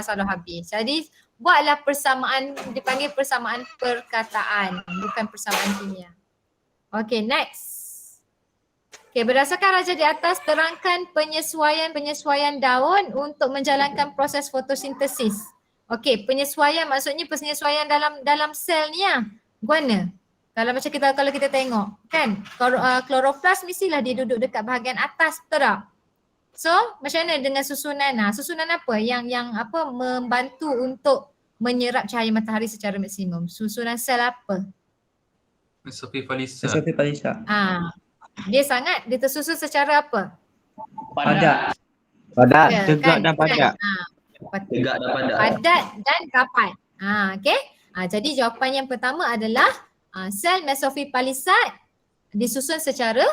salah habis. Jadi buatlah persamaan, dipanggil persamaan perkataan, bukan persamaan kimia. Okay, next. Okay, berdasarkan raja di atas, terangkan penyesuaian daun untuk menjalankan proses fotosintesis. Okey, penyesuaian maksudnya penyesuaian dalam sel ni lah. Guana. Kalau kita tengok kan, kloroplas mestilah dia duduk dekat bahagian atas, betul tak? So, macam mana dengan susunan? Susunan apa yang membantu untuk menyerap cahaya matahari secara maksimum? Susunan sel apa? Sophie Palisa. Sophie Palisa. Dia tersusun secara apa? Padat. Tegak dan padat. Tegak dan padat. Padat dan rapat. Okey. Jadi jawapan yang pertama adalah sel Mesophyll palisade disusun secara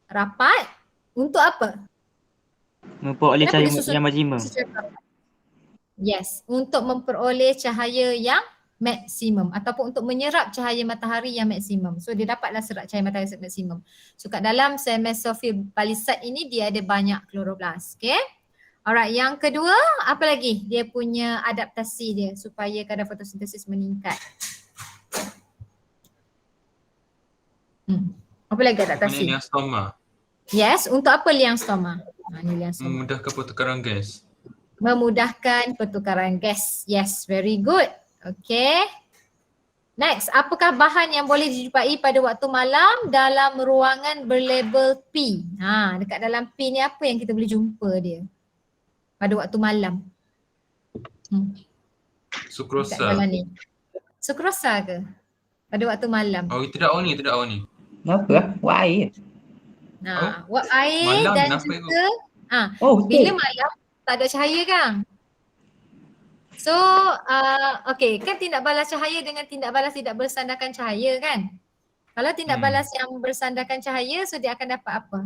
rapat untuk apa? Memperoleh Kenapa cahaya disusun yang maksimum. secara rapat? Yes, untuk memperoleh cahaya yang maksimum ataupun untuk menyerap cahaya matahari yang maksimum. So dia dapatlah serap cahaya matahari yang maksimum. So kat dalam sel Mesophyll palisade ini dia ada banyak kloroplast. Okay. Alright, yang kedua apa lagi? Dia punya adaptasi dia supaya kadar fotosintesis meningkat. Apa lagi adaptasi? Ini stoma. Yes, untuk apa liang stoma? Ni liang stoma. Memudahkan pertukaran gas. Memudahkan pertukaran gas. Yes, very good. Okay. Next, apakah bahan yang boleh dijumpai pada waktu malam dalam ruangan berlabel P? Dekat dalam P ni apa yang kita boleh jumpa dia pada waktu malam? Dekat Sukrosa. dalam ni. Sukrosa ke? Pada waktu malam. Tidak awal ni. Apa lah? Wah air. Wap air Malam dan kenapa juga betul. bila malam tak ada cahaya kan? So, okay, kan tindak balas cahaya dengan tindak balas tidak bersandarkan cahaya kan? Kalau tindak balas yang bersandarkan cahaya, so dia akan dapat apa?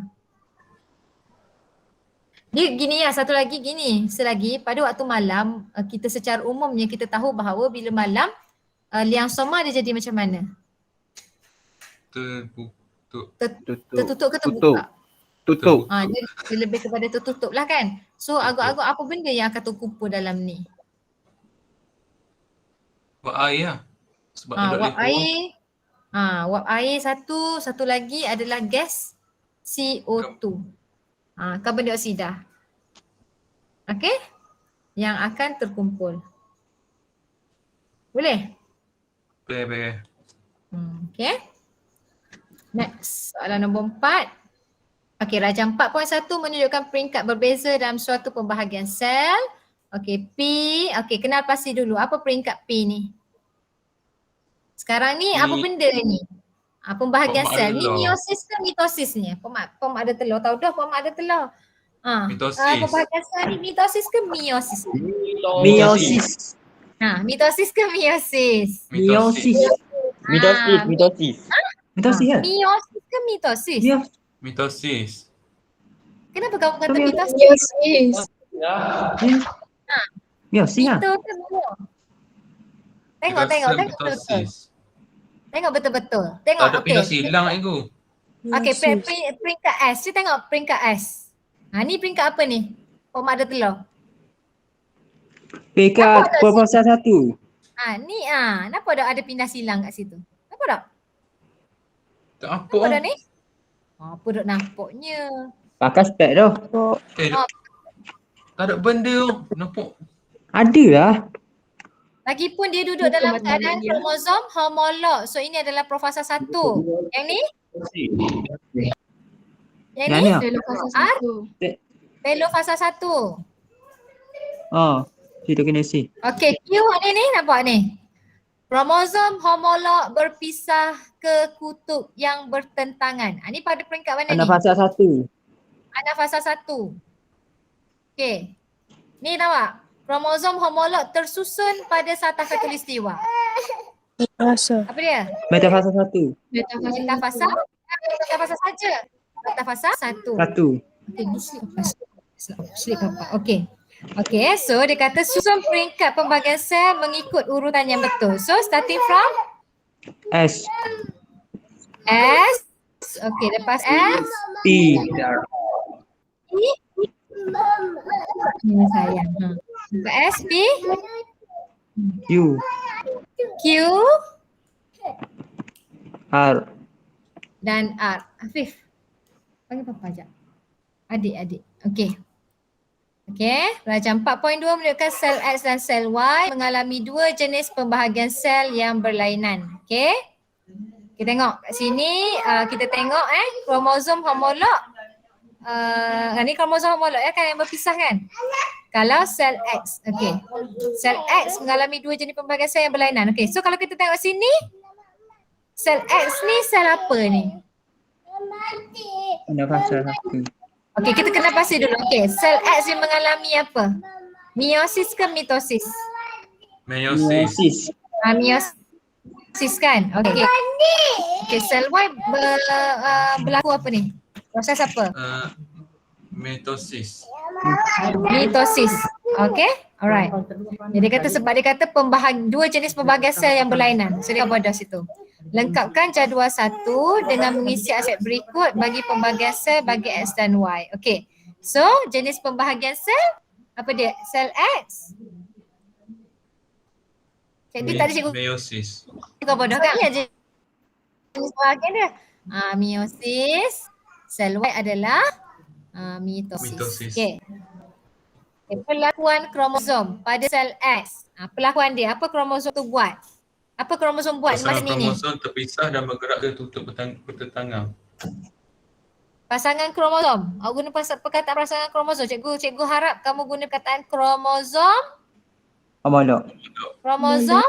Dia gini satu lagi gini, selagi pada waktu malam, kita secara umumnya kita tahu bahawa bila malam, liang stoma dia jadi macam mana? Tertutup ke terbuka? Tutup. Dia lebih kepada tertutup lah kan? So agak-agak apa benda yang akan terkumpul dalam ni? Wap air lah. Sebab dia Wap air. Wap air satu lagi adalah gas CO2. Karbon dioksida. Okey? Yang akan terkumpul. Boleh? Boleh. Okey. Next, soalan nombor 4. Okey, rajah 4.1 menunjukkan peringkat berbeza dalam suatu pembahagian sel. Okey, P. Okey, kenal pasti dulu. Apa peringkat P ni? Sekarang ni apa benda ni? Pembahagian Pom sel. ada Ni telur. meiosis ke mitosis ni? Pom ada telur. Tahu dah pom ada telur. Mitosis. Pembahagian sel ni mitosis ke meiosis? Meiosis. Mitosis ke meiosis? Meiosis. Mitosis, Ah, mitosis. Mitosis kan? Meiosis ke mitosis? Mitosis. Kenapa kamu kata Mio- mitosis? Meiosis. Meiosis kan? Mito ke mio? Tengok betul-betul. Mitosis. Tengok betul-betul. Tak Tengok, ada okey. pindah silang ego. Okey, peringkat S. Cuba tengok peringkat S. Ni peringkat apa ni? Format ada telur. Pekat proposal 1. Ni kenapa ada pindah silang kat situ? Nampak tak? Tak apa. Nampak dah ni? Apa dok nampaknya? Pakai spek dah. Tak ada benda tu. Nampak. Ada lah. Lagipun dia duduk dalam keadaan kromosom homolog. So ini adalah profasa 1. Yang ni? Yang Yang ni? ni ah. Dalam fasa 1. Telofasa 1. Situ kena si. Okey, Q ni nampak ni. Kromosom homolog berpisah ke kutub yang bertentangan. Ni pada peringkat mana Anak ni? pasal 1. Anak fasa 1. Okey. Ni nampak. Kromosom homolog tersusun pada satah khatulistiwa. Rasa. Apa dia? Metafasa 1. Metafasa. Metafasa saja. Metafasa 1. 1. Slip apa? Okey. Okey, so dia kata susun peringkat pembahagian sel mengikut urutan yang betul. So starting from S. S. Okey, lepas S. P. Sayang. Lepas S, P, U. Q R. dan R. Afif, panggil papa sekejap. Adik. Okey. Okey, pelajaran 4.2 menunjukkan sel X dan sel Y mengalami dua jenis pembahagian sel yang berlainan. Okey. Kita tengok kat sini, kita tengok kromosom homolog. Ni kromosom homolog kan yang berpisah kan? Kalau sel X, okey. Sel X mengalami dua jenis pembahagian sel yang berlainan. Okey, so kalau kita tengok sini, sel X ni sel apa ni? Anak pasal 1. Okey, kita kena pasti dulu. Okey, sel X ni mengalami apa? Meiosis ke mitosis? Meiosis. Meiosis kan? Okey. Okey, sel Y berlaku apa ni? Proses apa? Mitosis. Mitosis. Okay, alright. Jadi dia kata dua jenis pembahagian sel yang berlainan. So dia bodoh situ. Lengkapkan jadual 1 dengan mengisi aspek berikut bagi pembahagian sel bagi X dan Y. Okay. So jenis pembahagian sel apa dia? Sel X. Cikgu tadi cikgu Meiosis. bodoh kan? Ya jenis pembahagian dia. Meiosis. Sel Y adalah mitosis. Okay. Perlakuan kromosom pada sel X. Perlakuan dia, apa kromosom tu buat? Apa kromosom buat masa Pasangan ni? kromosom terpisah dan bergerak ke tutup pertentangan. Pasangan kromosom. Awak guna perkataan pasangan kromosom. Cikgu harap kamu guna perkataan kromosom. Homolog. Kromosom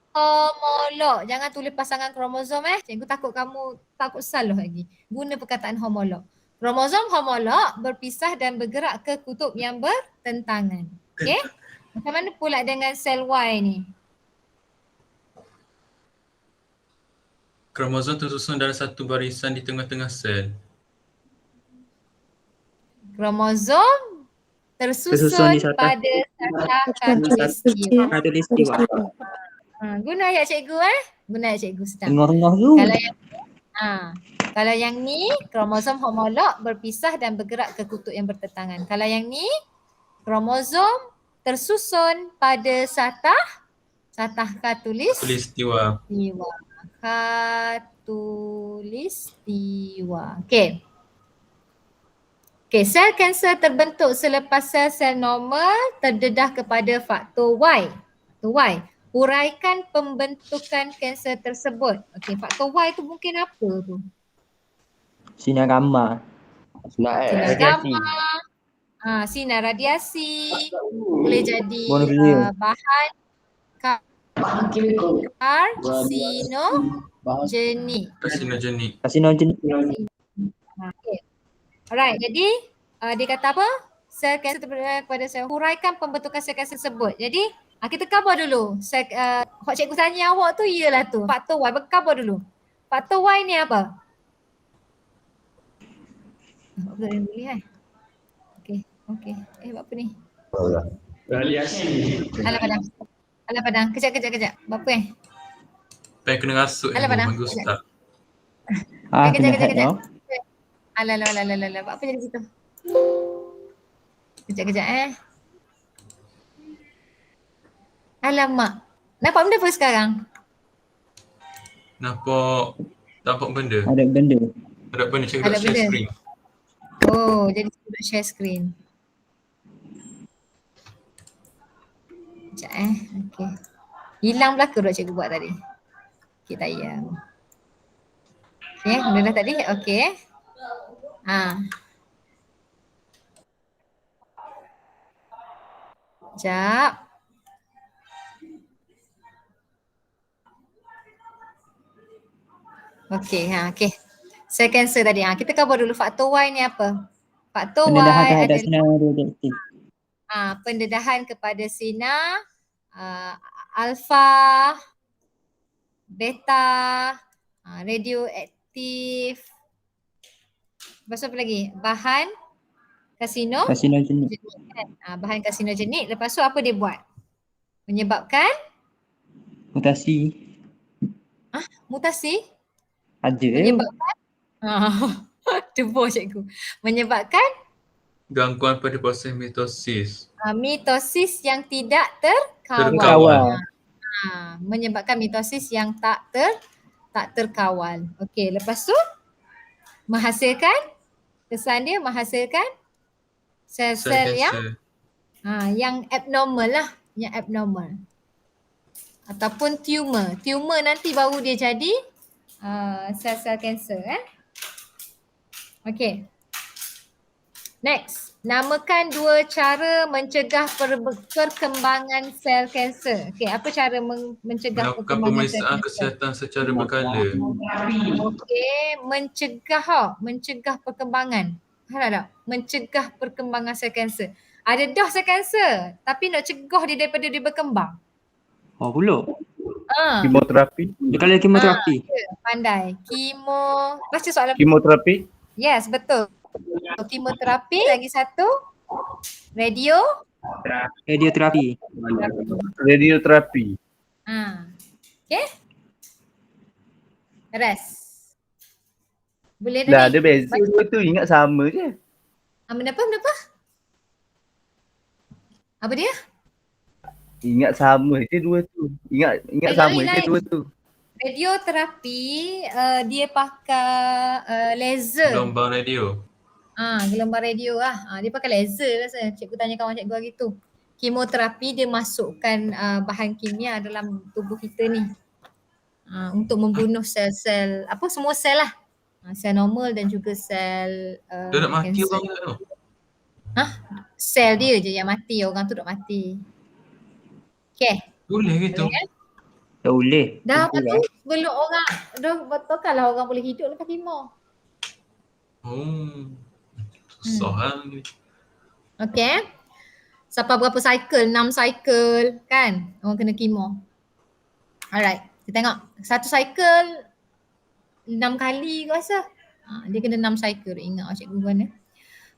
homolog. Jangan tulis pasangan kromosom Cikgu takut kamu takut salah lagi. Guna perkataan homolog. Kromosom homolog berpisah dan bergerak ke kutub yang bertentangan. Okey? Macam mana pula dengan sel Y ni? Kromosom tersusun dalam satu barisan di tengah-tengah sel. Kromosom Tersusun tersusun di satah. pada satah khatulistiwa. Khatulistiwa. Guna ayat cikgu Guna ayat cikgu sedang. Tengah-tengah tu. Kalau yang ni kromosom homolog berpisah dan bergerak ke kutub yang bertentangan. Kalau yang ni kromosom tersusun pada satah khatulistiwa. Khatulistiwa. Okey. Okey, sel kanser terbentuk selepas sel normal terdedah kepada faktor Y. Faktor Y. Huraikan pembentukan kanser tersebut. Okey, faktor Y tu mungkin apa tu? Sinar gamma. Sinar Radiasi. gamma. Sinar radiasi. Boleh jadi Monokleo. bahan karsinogenik. Karsinogenik. Karsinogenik. Okay. Alright, jadi dia kata apa? Sel kanser terbentuk kepada sel. Huraikan pembentukan sel kanser tersebut. Jadi Kita cover dulu. Hak cikgu tanya awak tu ialah tu. Faktor Y. Cover dulu. Faktor Y ni apa? Apa yang boleh kan? Okey. Buat apa ni? Radiasi. Alah padang. Kejap. Buat apa Pen kena rasuk Alah, yang Padang. bagi ustaz. Kena hack tau. Alah. Buat apa jadi situ? Kejap. Alamak. Nampak benda apa sekarang? Nampak benda. Ada benda. Ada benda cakap Ada share benda. screen. Oh, jadi kita nak share screen. Sekejap okey. Hilang belaka dok cikgu buat tadi. Okey, tayang. Okey, benda dah tadi. Okey. Sekejap. Okey. Cell cancer tadi. Kita cover dulu faktor Y ni apa? Faktor Pendedahan Y terhadap adalah sinar radioaktif. pendedahan kepada sinar alfa, beta, radioaktif. Lepas tu apa lagi? Bahan Karsinogenik. bahan karsinogenik. Lepas tu apa dia buat? Menyebabkan mutasi. Ada. Menyebabkan Debu cikgu. Menyebabkan Gangguan pada proses mitosis. mitosis yang tidak terkawal. Terkawal. Menyebabkan mitosis yang tak terkawal. Okey, lepas tu menghasilkan sel-sel yang abnormal lah, yang abnormal. Ataupun tumor. Tumor nanti baru dia jadi sel-sel kanser Okey. Next, namakan 2 cara mencegah perkembangan sel kanser. Okey, apa cara mencegah Melakukan perkembangan sel pemeriksaan kanser? kesihatan secara berkala. Okey, mencegah perkembangan. Tak? Mencegah perkembangan sel kanser. Ada dah sel kanser, tapi nak cegah dia daripada dia berkembang. Oh pula. Kemoterapi. Dia kalau kemoterapi. Pandai. Baca soalan. Kemoterapi. Yes, betul. Kemoterapi, lagi satu Radioterapi. Radioterapi. Okay. Beres. Boleh dah Dah ni? ada beza dua tu, ingat sama je. Benda apa? Apa dia? Ingat sama je dua tu. Ingat sama je lain. dua tu. Radioterapi dia pakai laser. Gelombang radio. Gelombang radio lah. Dia pakai laser rasanya. Cikgu tanya kawan cikgu hari tu. Kemoterapi dia masukkan bahan kimia dalam tubuh kita ni. Untuk membunuh sel-sel, semua sel lah. Sel normal dan juga sel Dia nak mati kanser. orang tu. Sel dia je yang mati, orang tu tak mati. Okay. Boleh gitu. Tak boleh. Dah apa tu? Sebelum orang, dah betul lah orang boleh hidup lepas kemo. Susah lah ni. Okay. Sampai berapa cycle? 6 cycle kan? Orang kena kemo. Alright. Kita tengok. Satu cycle 6 kali aku rasa. Dia kena 6 cycle. Ingat cikgu mana.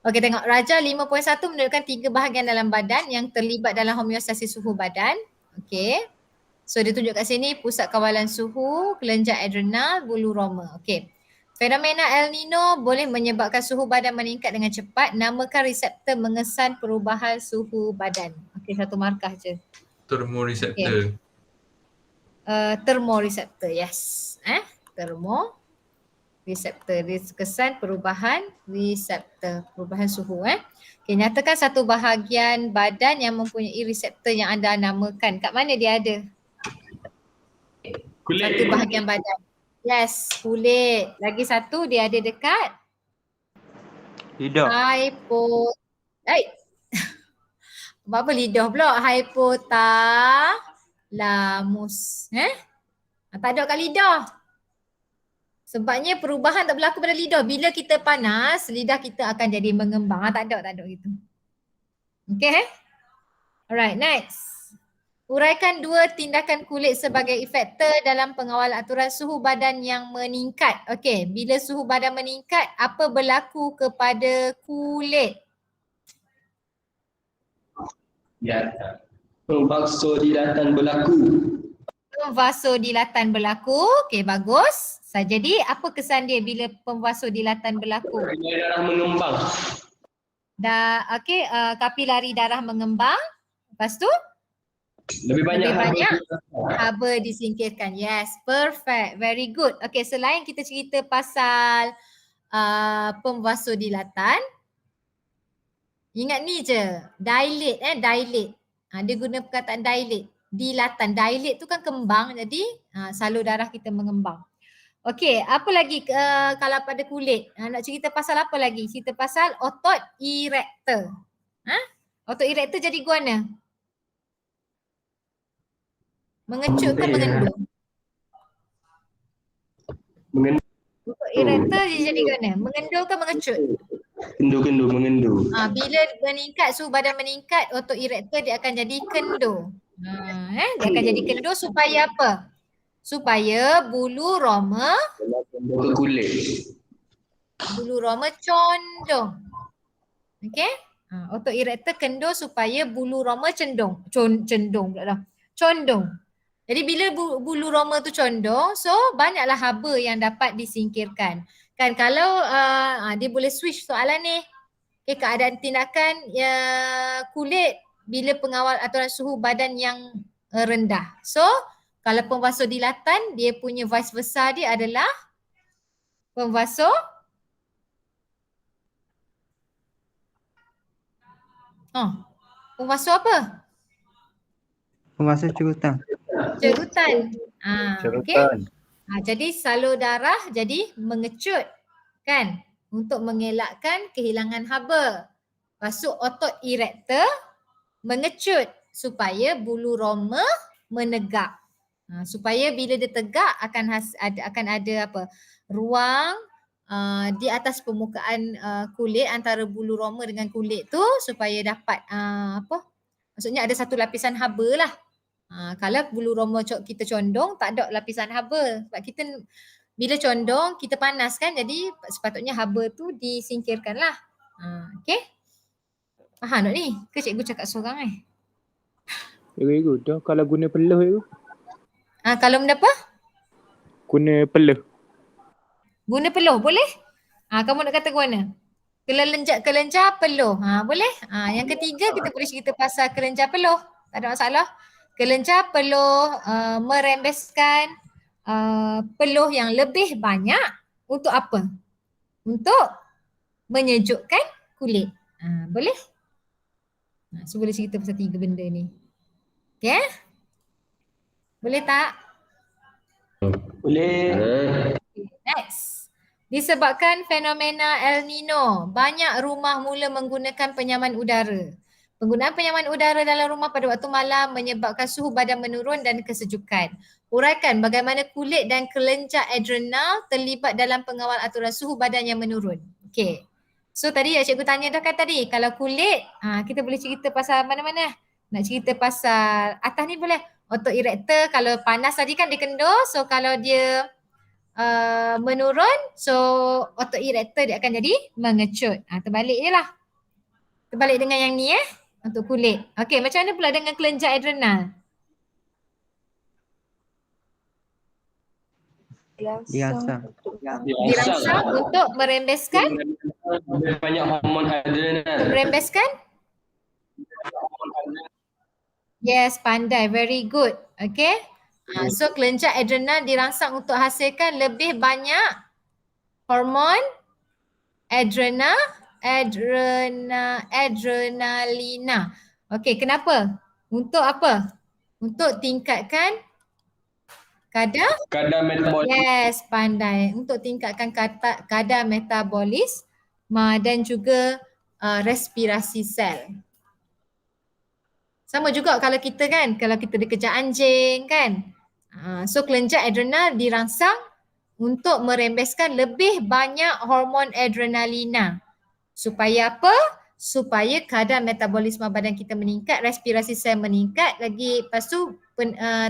Okey, tengok. Raja 5.1 menunjukkan 3 bahagian dalam badan yang terlibat dalam homeostasis suhu badan. Okey. So dia tunjuk kat sini pusat kawalan suhu, kelenjar adrenal, bulu roma. Okey. Fenomena El Nino boleh menyebabkan suhu badan meningkat dengan cepat. Namakan reseptor mengesan perubahan suhu badan. Okey, satu markah je. Termoreseptor. Termoreseptor, yes. Termoreseptor. Dia kesan perubahan reseptor, perubahan suhu. Okay, nyatakan satu bahagian badan yang mempunyai reseptor yang anda namakan. Kat mana dia ada? Kulit. Satu bahagian badan. Yes, kulit. Lagi satu dia ada dekat Lidah. Apa lidah pula? Hypothalamus. Tak ada kat lidah. Sebabnya perubahan tak berlaku pada lidah. Bila kita panas, lidah kita akan jadi mengembang. Tak ada gitu. Okay. Alright, next. Uraikan 2 tindakan kulit sebagai efektor dalam pengawal aturan suhu badan yang meningkat. Okey, bila suhu badan meningkat, apa berlaku kepada kulit? Ya. Vasodilatan berlaku. Vasodilatan berlaku. Okey, bagus. Jadi apa kesan dia bila pemvasodilatan berlaku? Darah mengembang. Okey, kapilari darah mengembang. Lepas tu Lebih banyak. lebih banyak haba disingkirkan. Yes, perfect. Very good. Okay, selain kita cerita pasal pemvasodilatan, ingat ni je, dilate dilate. Dia guna perkataan dilate. Dilatan. Dilate tu kan kembang, jadi salur darah kita mengembang. Okay, apa lagi kalau pada kulit? Nak cerita pasal apa lagi? Cerita pasal otot erector. Otot erector jadi guana? Mengecut ke mengendung? Otot erector dia jadi guana? Mengendung ke mengecut? Kendu, mengendu. Bila meningkat, suhu badan meningkat, otot erector dia akan jadi kendur. Dia akan jadi kendur supaya apa? Supaya bulu roma Ke kulit. condong. Okey? Otot erector kendur supaya bulu roma condong pula dah. Condong. Jadi bila bulu roma tu condong, so banyaklah haba yang dapat disingkirkan. Kan kalau dia boleh switch soalan ni. Okay, keadaan tindakan kulit bila pengawal aturan suhu badan yang rendah. So kalau pemvasodilatan, dia punya vice versa dia adalah pemvaso apa? Pemvasodilatan. Cerutan. Okay. Cerutan. Jadi salur darah jadi mengecut kan untuk mengelakkan kehilangan haba. Lepas tu otot erector mengecut supaya bulu roma menegak. Supaya bila dia tegak akan ada apa? Ruang di atas permukaan kulit antara bulu roma dengan kulit tu supaya dapat maksudnya ada satu lapisan haba lah. Kalau bulu roma kita condong tak ada lapisan haba. Sebab kita bila condong kita panas kan, jadi sepatutnya haba tu disingkirkan lah. Okay. Faham tak ni? Ke cikgu cakap seorang Cikgu dah kalau guna peluh tu. Kalau benda apa? Guna peluh. Guna peluh boleh? Kamu nak kata guna? Kelenjar peluh. Boleh? Yang ketiga kita boleh cerita pasal kelenjar peluh. Tak ada masalah. Kelenjar peluh merembeskan peluh yang lebih banyak untuk apa? Untuk menyejukkan kulit. Boleh? So boleh cerita pasal 3 benda ni. Okay? Boleh tak? Boleh. Next. Disebabkan fenomena El Nino, banyak rumah mula menggunakan penyaman udara. Penggunaan penyaman udara dalam rumah pada waktu malam menyebabkan suhu badan menurun dan kesejukan. Uraikan bagaimana kulit dan kelenjar adrenal terlibat dalam pengawal aturan suhu badan yang menurun. Okay. So tadi cikgu tanya dah kan tadi, kalau kulit, kita boleh cerita pasal mana-mana. Nak cerita pasal atas ni boleh. Otot erector kalau panas tadi kan dia kendur, so kalau dia menurun, so otot erector dia akan jadi mengecut. Terbalik je lah. Terbalik dengan yang ni untuk kulit. Okey, macam mana pula dengan kelenjar adrenal? Dirangsang. Dirangsang untuk merembeskan? Banyak hormon adrenal. Merembeskan? Yes, pandai. Very good. Okay. So kelenjar adrenal dirangsang untuk hasilkan lebih banyak hormon adrenalina. Okay, kenapa? Untuk apa? Untuk tingkatkan kadar metabolis. Yes, pandai. Untuk tingkatkan kadar metabolis dan juga respirasi sel. Sama juga kalau kita kan, kalau kita dikejar anjing kan. So kelenjar adrenal dirangsang untuk merembeskan lebih banyak hormon adrenalina. Supaya apa? supaya kadar metabolisme badan kita meningkat, respirasi sel meningkat, lagi lepas tu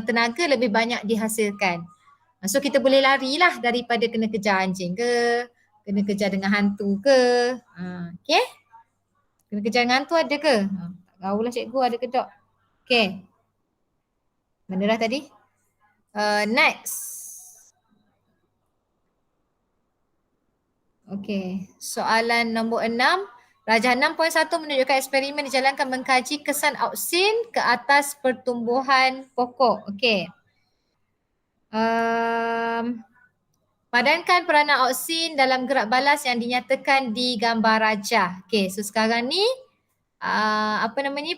tenaga lebih banyak dihasilkan. So kita boleh larilah daripada kena kejar anjing ke, kena kejar dengan hantu ke. Okay. Kena kejar dengan hantu ada ke? Tak tahu lah cikgu ada ke tak. Okay. Mana dah tadi? Next. Okay. Soalan nombor 6. Rajah 6.1 menunjukkan eksperimen dijalankan mengkaji kesan auksin ke atas pertumbuhan pokok. Okay. Padankan peranan auksin dalam gerak balas yang dinyatakan di gambar rajah. Okay, so sekarang ni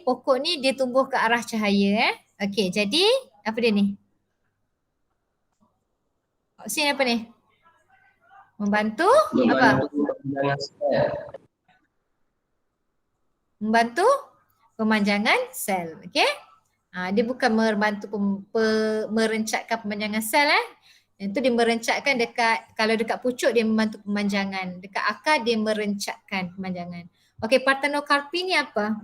pokok ni dia tumbuh ke arah cahaya. Okay, jadi apa dia ni? Auksin apa ni? Membantu apa? Membantu pemanjangan sel. Okay. Dia bukan membantu merencatkan pemanjangan sel. Itu dia merencatkan kalau dekat pucuk dia membantu pemanjangan. Dekat akar dia merencatkan pemanjangan. Okey, partenokarpi ni apa?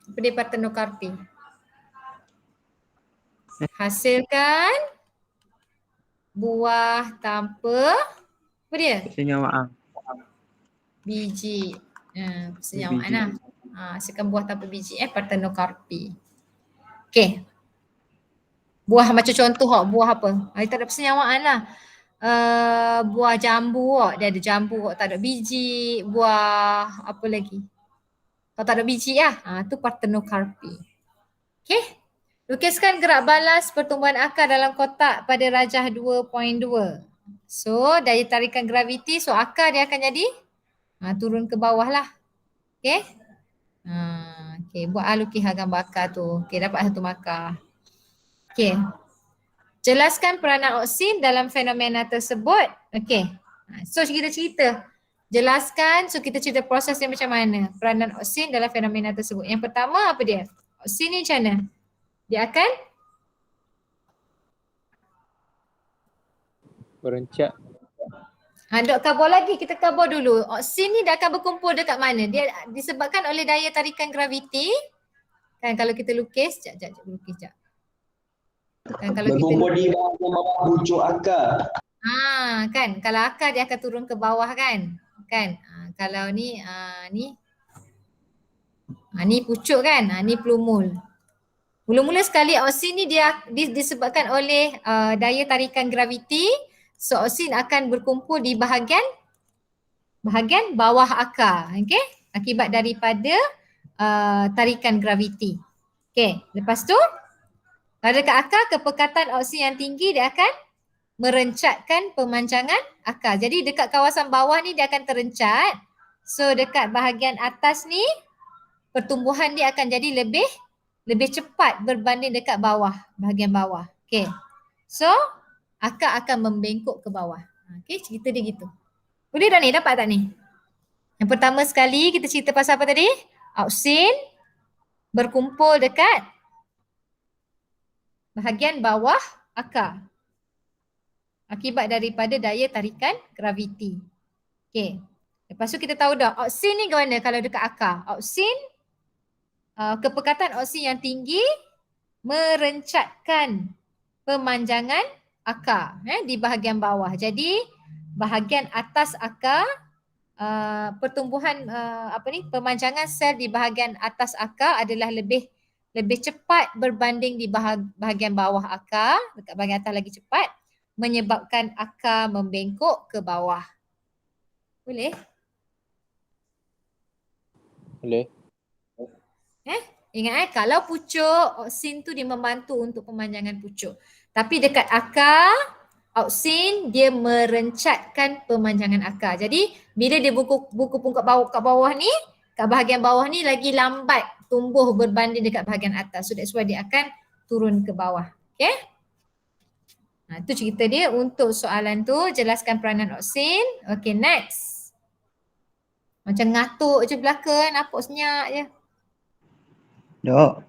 Apa dia partenokarpi? Hasilkan buah tanpa apa dia? Persenyawaan. Biji. Persenyawaan lah. Hasilkan buah tanpa biji. Partenokarpi. Okay. Buah macam contoh buah apa? Dia tak ada persenyawaan lah. Buah jambu dia ada jambu tak ada biji. Buah apa lagi? Kalau tak ada biji lah. Tu partenokarpi. Okay. Lukiskan gerak balas pertumbuhan akar dalam kotak pada rajah 2.2. So daya tarikan graviti, so akar dia akan jadi turun ke bawah lah. Okay. Okay, buat lukisan gambar akar tu. Okay, dapat satu markah. Okay. Jelaskan peranan auksin dalam fenomena tersebut. Okay. So kita cerita. Jelaskan, so kita cerita prosesnya macam mana. Peranan auksin dalam fenomena tersebut. Yang pertama apa dia? Auksin ni macam mana? Dia akan Berencak. Dok kabur lagi, kita kabur dulu. Auksin ni dia akan berkumpul dekat mana? Dia disebabkan oleh daya tarikan graviti. Kan kalau kita lukis, sekejap lukis sekejap. Kan kalau berkumpul di bawah pucuk akar. Kan kalau akar dia akan turun ke bawah kan? Kan? Kalau ni ni pucuk kan? Ni plumul. Mula-mula sekali auksin ni dia disebabkan oleh daya tarikan graviti. So auksin akan berkumpul di bahagian bawah akar, okey? Akibat daripada tarikan graviti. Okey, lepas tu pada dekat akar kepekatan auksin yang tinggi dia akan merencatkan pemanjangan akar. Jadi dekat kawasan bawah ni dia akan terencat. So dekat bahagian atas ni pertumbuhan dia akan jadi lebih cepat berbanding dekat bawah, bahagian bawah. Okey. So akar akan membengkok ke bawah. Okey, cerita dia gitu. Boleh dah ni? Dapat tak ni? Yang pertama sekali kita cerita pasal apa tadi? Auksin berkumpul dekat bahagian bawah akar akibat daripada daya tarikan graviti. Okey. Lepas tu kita tahu dah auksin ni ke mana kalau dekat akar? Auksin, kepekatan auksin yang tinggi merencatkan pemanjangan akar di bahagian bawah. Jadi bahagian atas akar pertumbuhan pemanjangan sel di bahagian atas akar adalah lebih cepat berbanding di bahagian bawah akar, dekat bahagian atas lagi cepat, menyebabkan akar membengkok ke bawah. Boleh? Boleh. Ingat kalau pucuk, auksin tu dia membantu untuk pemanjangan pucuk. Tapi dekat akar, auksin dia merencatkan pemanjangan akar. Jadi bila dia berkumpul kat bawah ni, kat bahagian bawah ni lagi lambat tumbuh berbanding dekat bahagian atas. So that's why dia akan turun ke bawah. Okay? Itu cerita dia untuk soalan tu. Jelaskan peranan auksin. Okay, next. Macam ngatuk je belaka, nampak senyap je. Dok.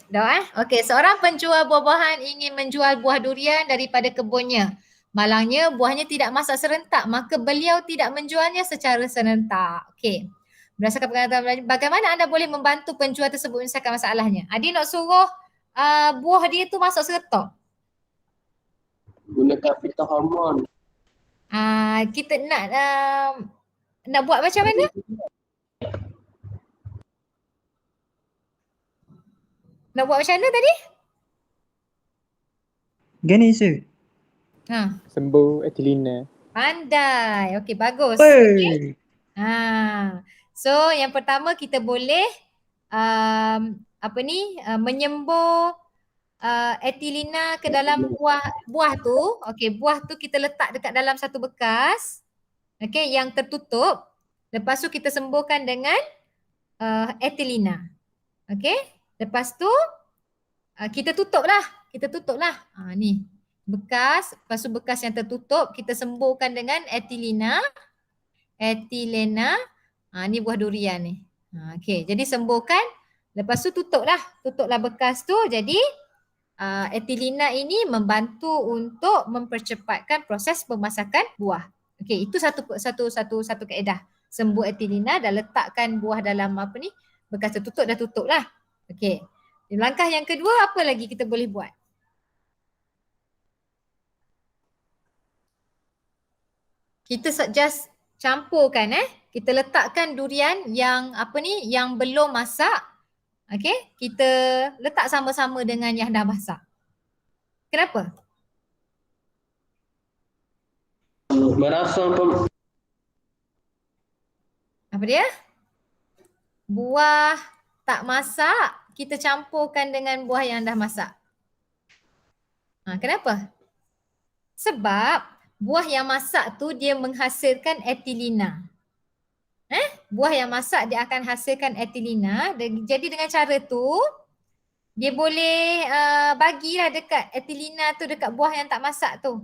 Dah Okey, seorang penjual buah-buahan ingin menjual buah durian daripada kebunnya. Malangnya buahnya tidak masak serentak, maka beliau tidak menjualnya secara serentak. Okey. Berdasarkan pengetahuan bagaimana anda boleh membantu penjual tersebut menyelesaikan masalahnya? Dia nak suruh buah dia tu masak serentak. Gunakan fitah hormon. Kita nak buat macam mana? Nak buat macam mana tadi? Gini sir. Sembuh etilina. Pandai. Okey, bagus. Wey. So yang pertama kita boleh menyembur etilina ke dalam buah tu. Okey, buah tu kita letak dekat dalam satu bekas. Okey, yang tertutup. Lepas tu kita semburkan dengan etilina. Okey, lepas tu kita tutup lah. Ni bekas, lepas tu bekas yang tertutup kita semburkan dengan etilena. Ni buah durian ni. Okey, jadi semburkan, lepas tu tutuplah bekas tu. Jadi etilena ini membantu untuk mempercepatkan proses pemasakan buah. Okey, itu satu kaedah. Sembur etilena dan letakkan buah dalam bekas tertutup, dah tutup lah. Okey. Langkah yang kedua, apa lagi kita boleh buat? Kita just campurkan kita letakkan durian yang yang belum masak. Okey, kita letak sama-sama dengan yang dah masak. Kenapa? Merangsang Apa dia? Buah tak masak kita campurkan dengan buah yang dah masak. Kenapa? Sebab buah yang masak tu dia menghasilkan etilena. Buah yang masak dia akan hasilkan etilena. Jadi dengan cara tu dia boleh bagilah dekat etilena tu dekat buah yang tak masak tu.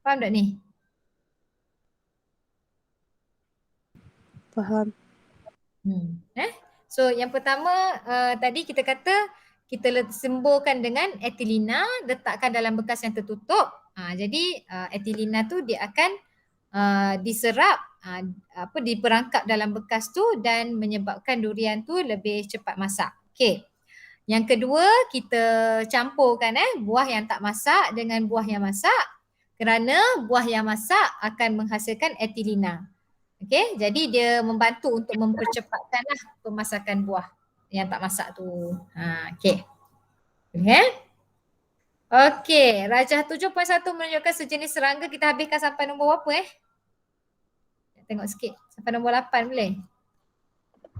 Faham tak ni? Faham. So yang pertama tadi kita kata kita semburkan dengan etilena, letakkan dalam bekas yang tertutup. Jadi etilena tu dia akan diserap, diperangkap dalam bekas tu dan menyebabkan durian tu lebih cepat masak. Okey. Yang kedua, kita campurkan buah yang tak masak dengan buah yang masak kerana buah yang masak akan menghasilkan etilena. Okey, jadi dia membantu untuk mempercepatkanlah pemasakan buah yang tak masak tu. Okey. Okey, Rajah 7.1 menunjukkan sejenis serangga. Kita habiskan sampai nombor berapa Tengok sikit. Sampai nombor 8 boleh?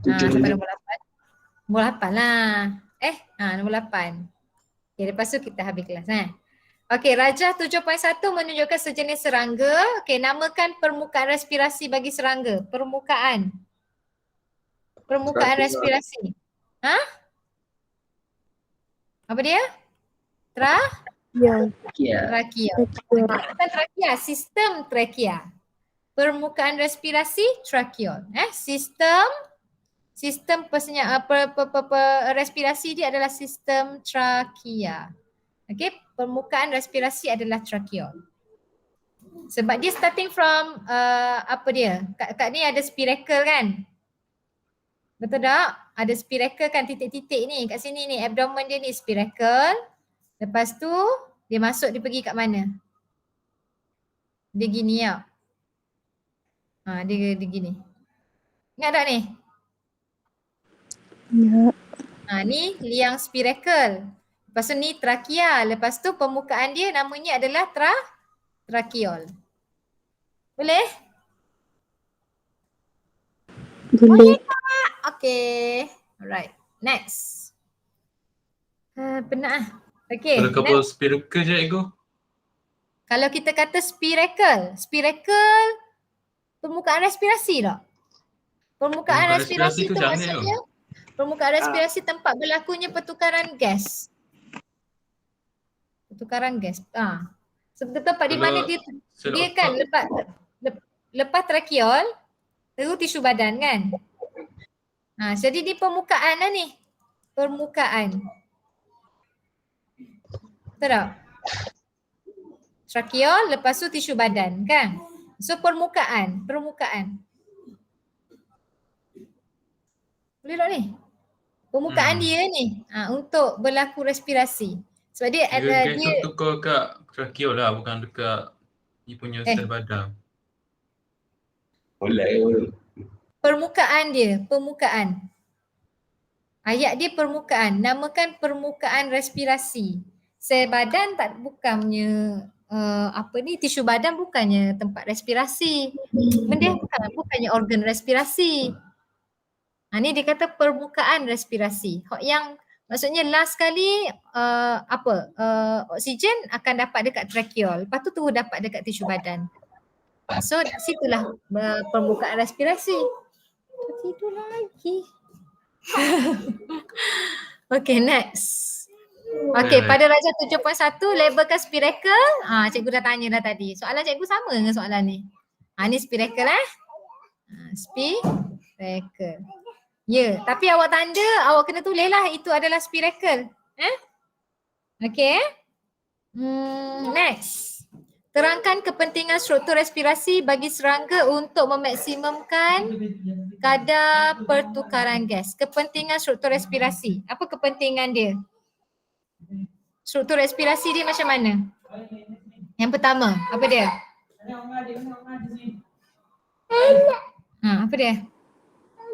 Sampai nombor 8. Nombor 8 lah. Nombor 8. Okey, lepas tu kita habis kelas. Okey, Rajah 7.1 menunjukkan sejenis serangga. Okey, namakan permukaan respirasi bagi serangga. Permukaan respirasi. Apa dia? Trakea. Bukan trakea, sistem trakea. Permukaan respirasi trakeol. Sistem respirasi dia adalah sistem trakea. Okey, permukaan respirasi adalah trakeol. Sebab dia starting from kat ni ada spiracle kan? Betul tak? Ada spiracle kan, titik-titik ni kat sini ni, abdomen dia ni spiracle. Lepas tu dia masuk, dia pergi kat mana? Dia gini ya. Dia gini. Ingat tak ni? Ya. Ni liang spiracle. Lepas tu ni trakea. Lepas tu permukaan dia namanya adalah trakeol. Boleh? Boleh. Okay. Alright. Next. Penat Okay. Kalau couple spiracle je cikgu. Kalau kita kata spiracle permukaan respirasi tak? Permukaan respirasi tu maksudnya permukaan respirasi tempat berlakunya pertukaran gas. Sebab tempat di mana dia kan lepas trakeol terus tisu badan kan. Jadi di permukaan lah ni. Permukaan. Betul tak? Tracheal, lepas tu tisu badan kan. So permukaan. Boleh tak ni? Permukaan dia ni untuk berlaku respirasi. Sebab dia ada Gas tu tukar kat tracheal lah, bukan dekat dia punya sel badan. Boleh. permukaan dia, permukaan. Ayat dia permukaan, namakan permukaan respirasi. Sel badan bukannya tisu badan bukannya tempat respirasi. Benda bukannya organ respirasi. Ni dia kata permukaan respirasi. Yang maksudnya last kali oksigen akan dapat dekat tracheal, lepas tu terus dapat dekat tisu badan. So situlah permukaan respirasi. Tidur lagi. Okay, next. Okay, pada darjah 7.1 labelkan spiracle. Cikgu dah tanya dah tadi. Soalan cikgu sama dengan soalan ni. Ni spiracle spiracle. Ya, tapi awak tanda, awak kena tulis lah itu adalah spiracle. Okay. Next. Terangkan kepentingan struktur respirasi bagi serangga untuk memaksimumkan kadar pertukaran gas. Kepentingan struktur respirasi. Apa kepentingan dia? Struktur respirasi dia macam mana? Yang pertama, apa dia? Apa dia?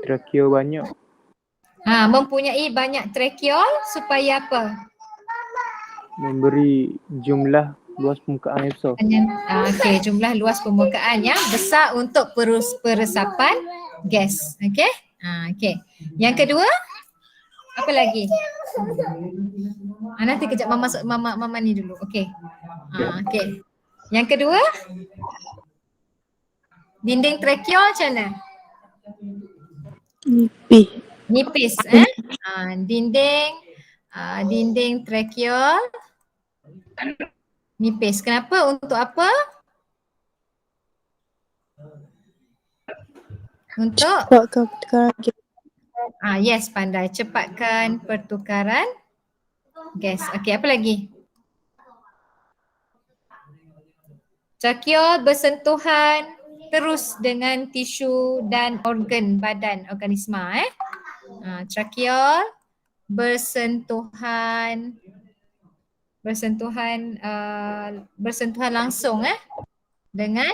Tracheal banyak. Mempunyai banyak tracheal supaya apa? Memberi jumlah luas permukaan yang besar. Okey, jumlah luas permukaan yang besar untuk peresapan gas. Okey? Okey. Yang kedua, apa lagi? Nanti kejap mama ni dulu. Okey. Okey. Yang kedua, dinding tracheal macam mana? Nipis. Dinding tracheal nipis. Kenapa? Untuk apa? Untuk Cepatkan pertukaran gas. Yes, pandai. Cepatkan pertukaran gas. Okey, apa lagi? Tracheal bersentuhan terus dengan tisu dan organ badan organisma. Tracheal bersentuhan langsung dengan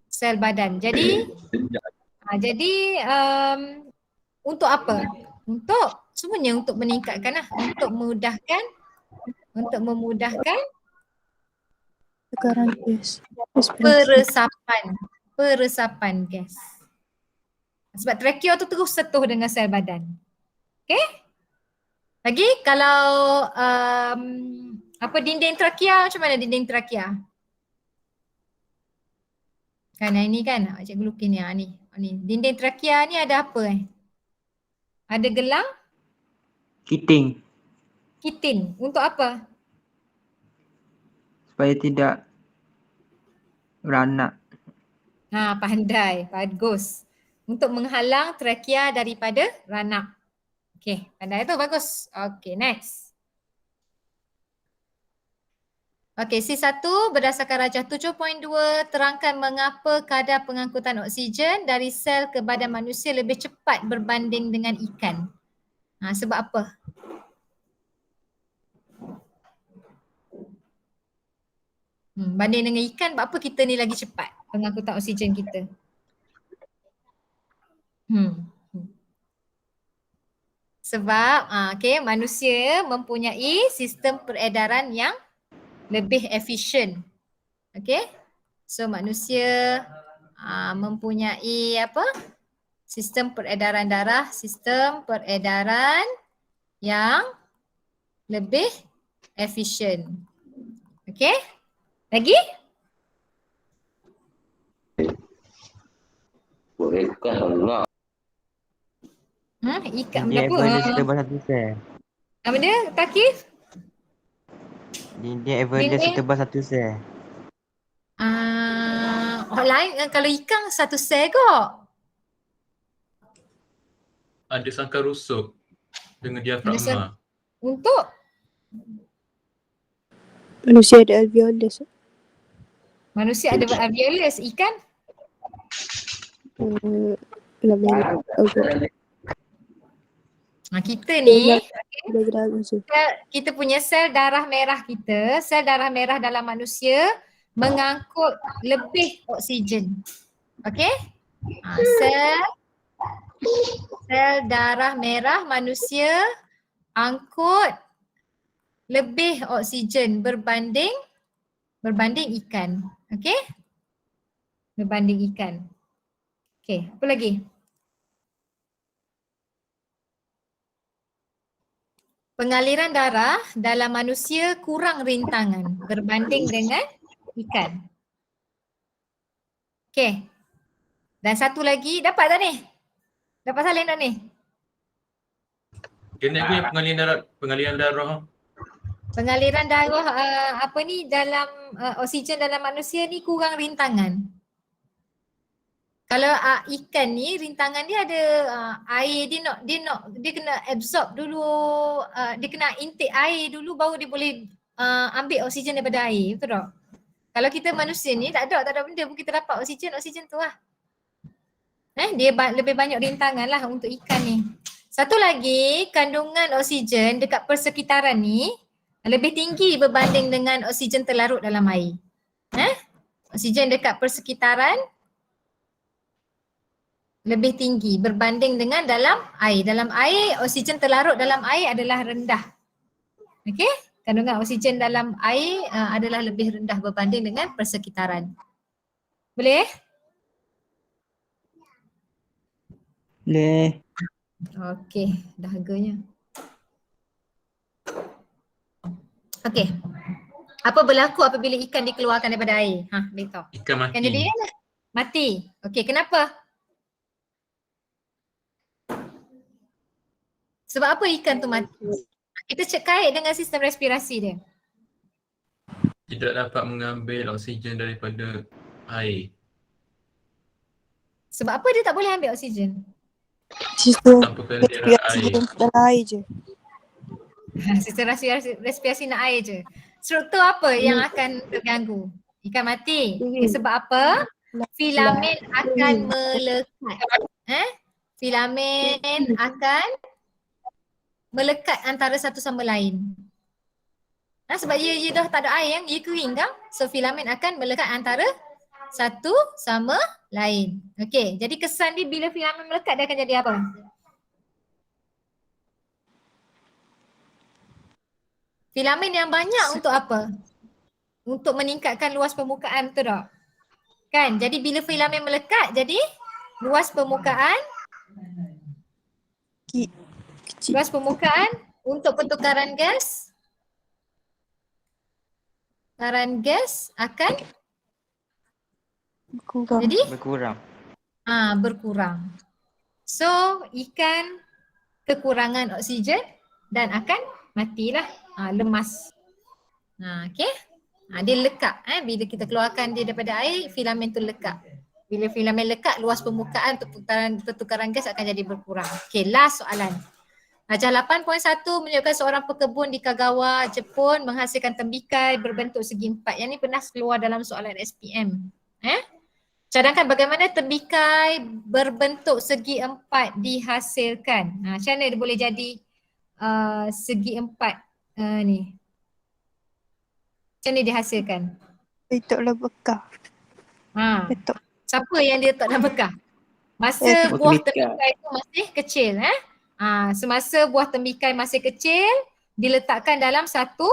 sel badan. Jadi untuk apa? Semuanya untuk meningkatkan untuk memudahkan Pertukaran gas. peresapan gas. Sebab tracheal tu terus sentuh dengan sel badan. Okay? Lagi kalau dinding trachea, macam mana dinding trachea? Kan ini kan cikgu lukis ni. Ni dinding trachea ni ada apa Ada gelang? Kitin. Untuk apa? Supaya tidak beranak. Pandai. Bagus. Untuk menghalang trachea daripada ranak. Okay, pandai tu bagus. Okay, next. Okay, C1 berdasarkan rajah 7.2 terangkan mengapa kadar pengangkutan oksigen dari sel ke badan manusia lebih cepat berbanding dengan ikan. Sebab apa? Banding dengan ikan, apa kita ni lagi cepat pengangkutan oksigen kita? Sebab manusia mempunyai sistem peredaran yang lebih efisien. Okay? So manusia mempunyai sistem peredaran darah, sistem peredaran yang lebih efisien. Okay? Lagi? Ikan Dinding berapa? Everest setebal 1 sel. Apa dia? Takif? Dinding Everest setebal 1 sel. Orang lain kalau ikan 1 sel kot. Ada sangkar rusuk dengan diafragma. Untuk? Manusia ada alveolus. Manusia ada alveolus, ikan? Lebih Kita ni, bagus. kita punya sel darah merah kita, sel darah merah dalam manusia mengangkut lebih oksigen. Okey? Sel darah merah manusia angkut lebih oksigen berbanding ikan. Okey? Berbanding ikan. Okey, apa lagi? Pengaliran darah dalam manusia kurang rintangan berbanding dengan ikan. Okey. Dan satu lagi, dapat tak ni? Dapat salin tak ni? Kena aku yang pengalian darah. Pengaliran darah dalam oksigen dalam manusia ni kurang rintangan. Kalau ikan ni rintangan dia ada air, dia kena absorb dulu, dia kena intake air dulu baru dia boleh ambil oksigen daripada air, betul tak? Kalau kita manusia ni tak ada benda pun kita dapat oksigen tu lah. Dia lebih banyak rintangan lah untuk ikan ni. Satu lagi, kandungan oksigen dekat persekitaran ni lebih tinggi berbanding dengan oksigen terlarut dalam air. Oksigen dekat persekitaran lebih tinggi berbanding dengan dalam air. Dalam air, oksigen terlarut dalam air adalah rendah. Okey? Kandungan oksigen dalam air adalah lebih rendah berbanding dengan persekitaran. Boleh? Boleh. Okey, dahaganya. Okey. Apa berlaku apabila ikan dikeluarkan daripada air? Beritahu. Ikan mati. Ikan jadi mati. Okey, kenapa? Sebab apa ikan tu mati? Kita kait dengan sistem respirasi dia. Tidak dapat mengambil oksigen daripada air. Sebab apa dia tak boleh ambil oksigen? Sistem Tanpa kehadiran air. dalam air je. Sistem respirasi nak air je. Struktur apa yang akan terganggu? Ikan mati. Sebab apa? Filamen akan melekat. Filamen akan melekat antara satu sama lain. Sebab ia dah tak ada air, ia kering kan? So filamen akan melekat antara satu sama lain. Okey, jadi kesan dia bila filamen melekat dia akan jadi apa? Filamen yang banyak untuk apa? Untuk meningkatkan luas permukaan, betul tak? Kan? Jadi bila filamen melekat jadi luas permukaan luas permukaan untuk pertukaran gas. Pertukaran gas akan jadi Berkurang. berkurang. So ikan kekurangan oksigen dan akan matilah, lemas. Okey. Dia lekat. Bila kita keluarkan dia daripada air, filamen tu lekat. Bila filamen lekat, luas permukaan untuk pertukaran gas akan jadi berkurang. Okey, last soalan. Rajah 8.1 menunjukkan seorang pekebun di Kagawa, Jepun menghasilkan tembikai berbentuk segi empat. Yang ni pernah keluar dalam soalan SPM. Cadangkan bagaimana tembikai berbentuk segi empat dihasilkan. Macam mana dia boleh jadi segi empat ni? Macam mana dihasilkan? Letaklah bekah. Letak. Siapa yang dia letak dalam bekah? Masa buah tembikai itu masih kecil. Semasa buah tembikai masih kecil, diletakkan dalam satu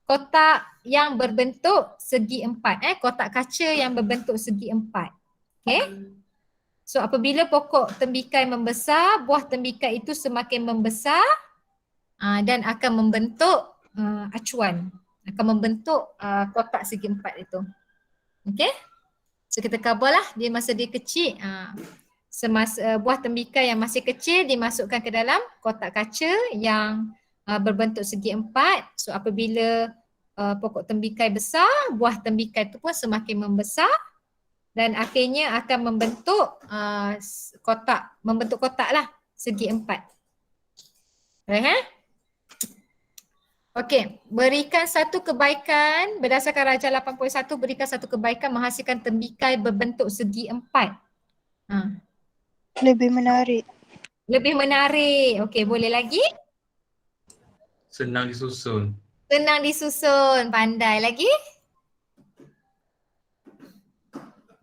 kotak yang berbentuk segi empat. Kotak kaca yang berbentuk segi empat. Okay. So apabila pokok tembikai membesar, buah tembikai itu semakin membesar dan akan membentuk acuan. Akan membentuk kotak segi empat itu. Okay. So kita coverlah dia masa dia kecil. Semasa buah tembikai yang masih kecil dimasukkan ke dalam kotak kaca yang berbentuk segi empat. So apabila pokok tembikai besar, buah tembikai itu pun semakin membesar dan akhirnya akan membentuk kotak lah segi empat. Right, Okey, berikan satu kebaikan berdasarkan Rajah 81, berikan satu kebaikan menghasilkan tembikai berbentuk segi 4. Lebih menarik. Lebih menarik. Okey, boleh lagi? Senang disusun. Senang disusun. Pandai lagi?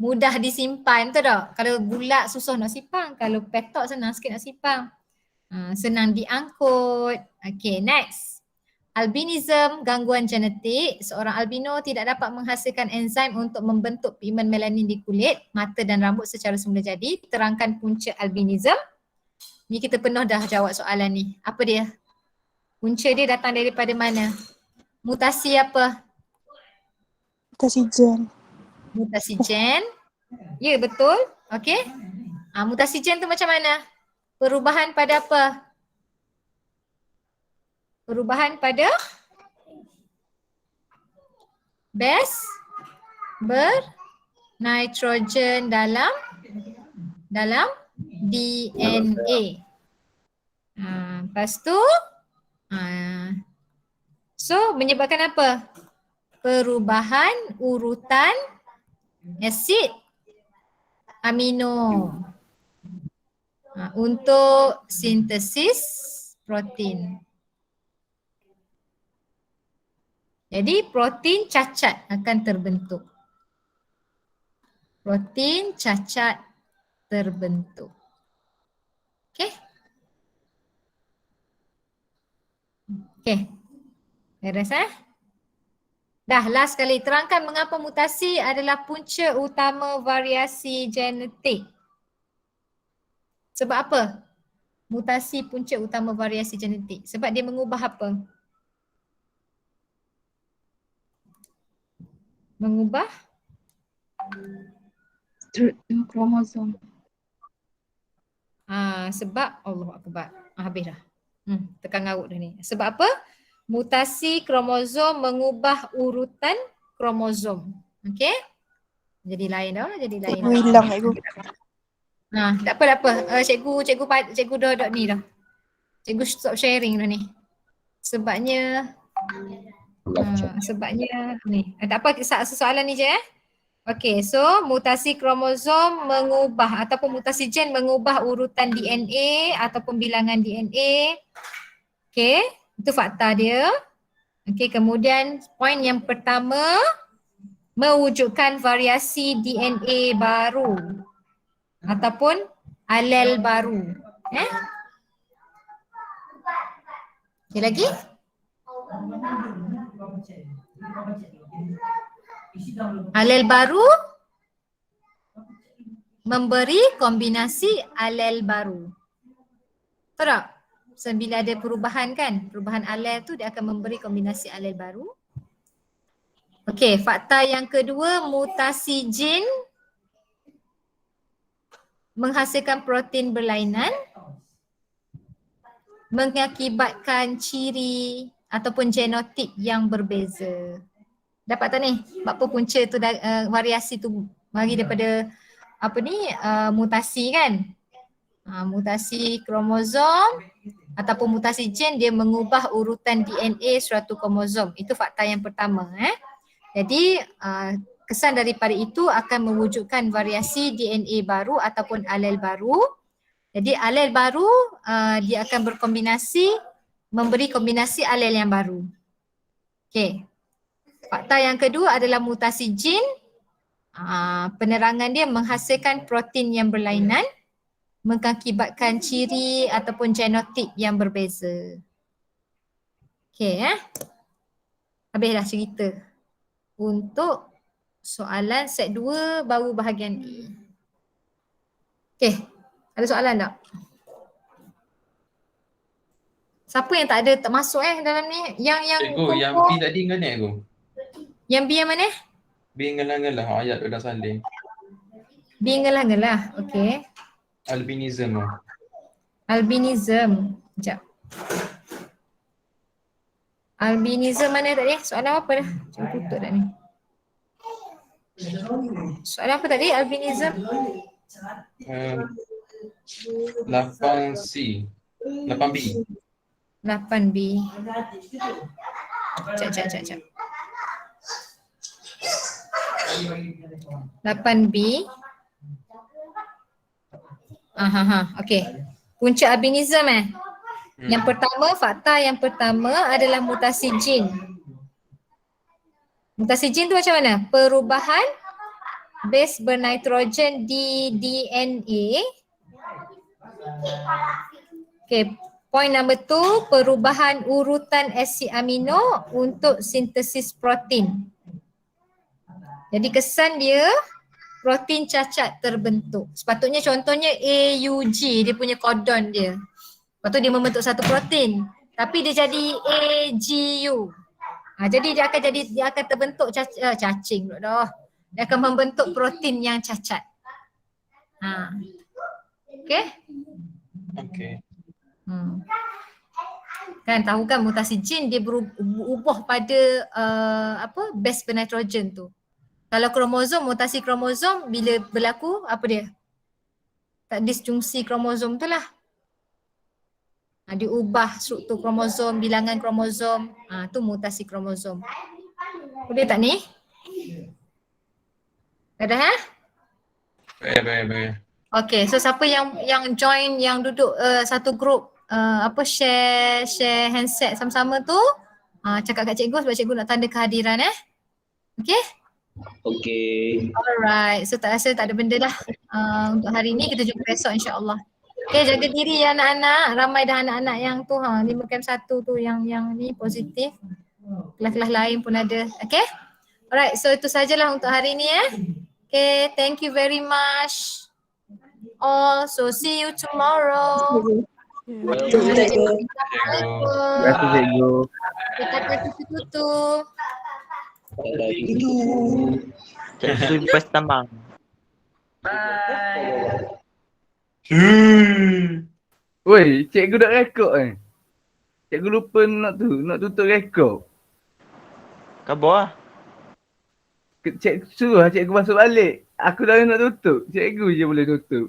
Mudah disimpan, betul tak? Kalau bulat susah nak simpan. Kalau petok senang sikit nak simpan. Senang diangkut. Okay, next. Albinism, gangguan genetik. Seorang albino tidak dapat menghasilkan enzim untuk membentuk pigmen melanin di kulit, mata dan rambut secara semula jadi. Terangkan punca albinism. Ni kita pernah dah jawab soalan ni. Apa dia? Punca dia datang daripada mana? Mutasi apa? Mutasi gen. Mutasi gen. Ya, betul. Okey. Mutasi gen tu macam mana? Perubahan pada apa? Perubahan pada base bernitrogen dalam DNA. Lepas tu so menyebabkan apa? Perubahan urutan asid amino untuk sintesis protein. Jadi protein cacat akan terbentuk. Protein cacat terbentuk. Okey. Okey. Beres Dah last sekali. Terangkan mengapa mutasi adalah punca utama variasi genetik. Sebab apa? Mutasi punca utama variasi genetik. Sebab dia mengubah apa? Mengubah kromosom. Sebab Allah Akbar. Habis dah. Tekan ngarut dah ni. Sebab apa? Mutasi kromosom mengubah urutan kromosom. Okey? Jadi lain dah. Hilang ibu. Tak apa. Cikgu dah ni dah. Cikgu stop sharing dah ni. Sebabnya ni. Tak apa, soalan ni je Okey, so mutasi kromosom mengubah ataupun mutasi gen mengubah urutan DNA ataupun bilangan DNA. Okey, itu fakta dia. Okey, kemudian poin yang pertama, mewujudkan variasi DNA baru ataupun alel baru. Okey lagi? Alel baru memberi kombinasi alel baru. Betul tak? So, bila ada perubahan kan, perubahan alel tu dia akan memberi kombinasi alel baru. Okey, fakta yang kedua, mutasi gen menghasilkan protein berlainan mengakibatkan ciri ataupun genotip yang berbeza. Dapat tak ni? Apa punca tu variasi tu mari daripada mutasi kan? Mutasi kromosom ataupun mutasi gen dia mengubah urutan DNA suatu kromosom. Itu fakta yang pertama. Jadi kesan daripada itu akan mewujudkan variasi DNA baru ataupun alel baru. Jadi alel baru dia akan berkombinasi, memberi kombinasi alel yang baru. Okey. Fakta yang kedua adalah mutasi gen. Penerangan dia menghasilkan protein yang berlainan mengakibatkan ciri ataupun genotip yang berbeza. Okey Habislah cerita untuk soalan set 2 baru bahagian A. Okey, ada soalan tak? Siapa yang tak masuk dalam ni? Yang Cikgu, yang B tadi ingat aku. Yang B yang mana? B ngelah-ngelah ayat udah salin. B ngelah-ngelah. Okey. Albinism. Albinism. Sekejap. Albinism mana tadi? Soalan apa dah? Cuba tutup dah ni. Soalan apa tadi? Albinism? 8C. 8B. 8B. Cek. 8B. Okey. Punca albinism Yang pertama, fakta yang pertama adalah mutasi jin. Mutasi jin tu macam mana? Perubahan base bernitrogen di DNA. Okay, point number 2, perubahan urutan asid amino untuk sintesis protein. Jadi kesan dia protein cacat terbentuk. Sepatutnya contohnya AUG, dia punya kodon dia. Lepas tu dia membentuk satu protein. Tapi dia jadi AGU. Jadi dia akan terbentuk cacing pula dah. Dia akan membentuk protein yang cacat. Okay? Okay. Kan tahu kan mutasi jin dia berubah pada base bernitrogen tu. Kalau kromosom, mutasi kromosom bila berlaku apa dia? Tak disjungsi kromosom tu lah. Dia ubah struktur kromosom, bilangan kromosom. Tu mutasi kromosom. Boleh tak ni? Ada Baik. Okay, so siapa yang join, yang duduk satu grup share handset sama-sama tu, cakap kat cikgu sebab cikgu nak tanda kehadiran Okay? Okey. Alright, so tak rasa tak ada benda lah untuk hari ni, kita jumpa besok insyaAllah. Okay, jaga diri ya anak-anak, ramai dah anak-anak yang tu 5 camp 1 tu yang ni positif. Kelas-kelas lain pun ada, okay? Alright, so itu sajalah untuk hari ni Okay, thank you very much. So see you tomorrow. Terima kasih cikgu. Kita tutup. Cikgu lepas tambang. Woi, cikgu dah rekod Cikgu lupa nak tutup rekod. Khabar? Suruh cikgu masuk balik. Aku dah nak tutup. Cikgu je boleh tutup.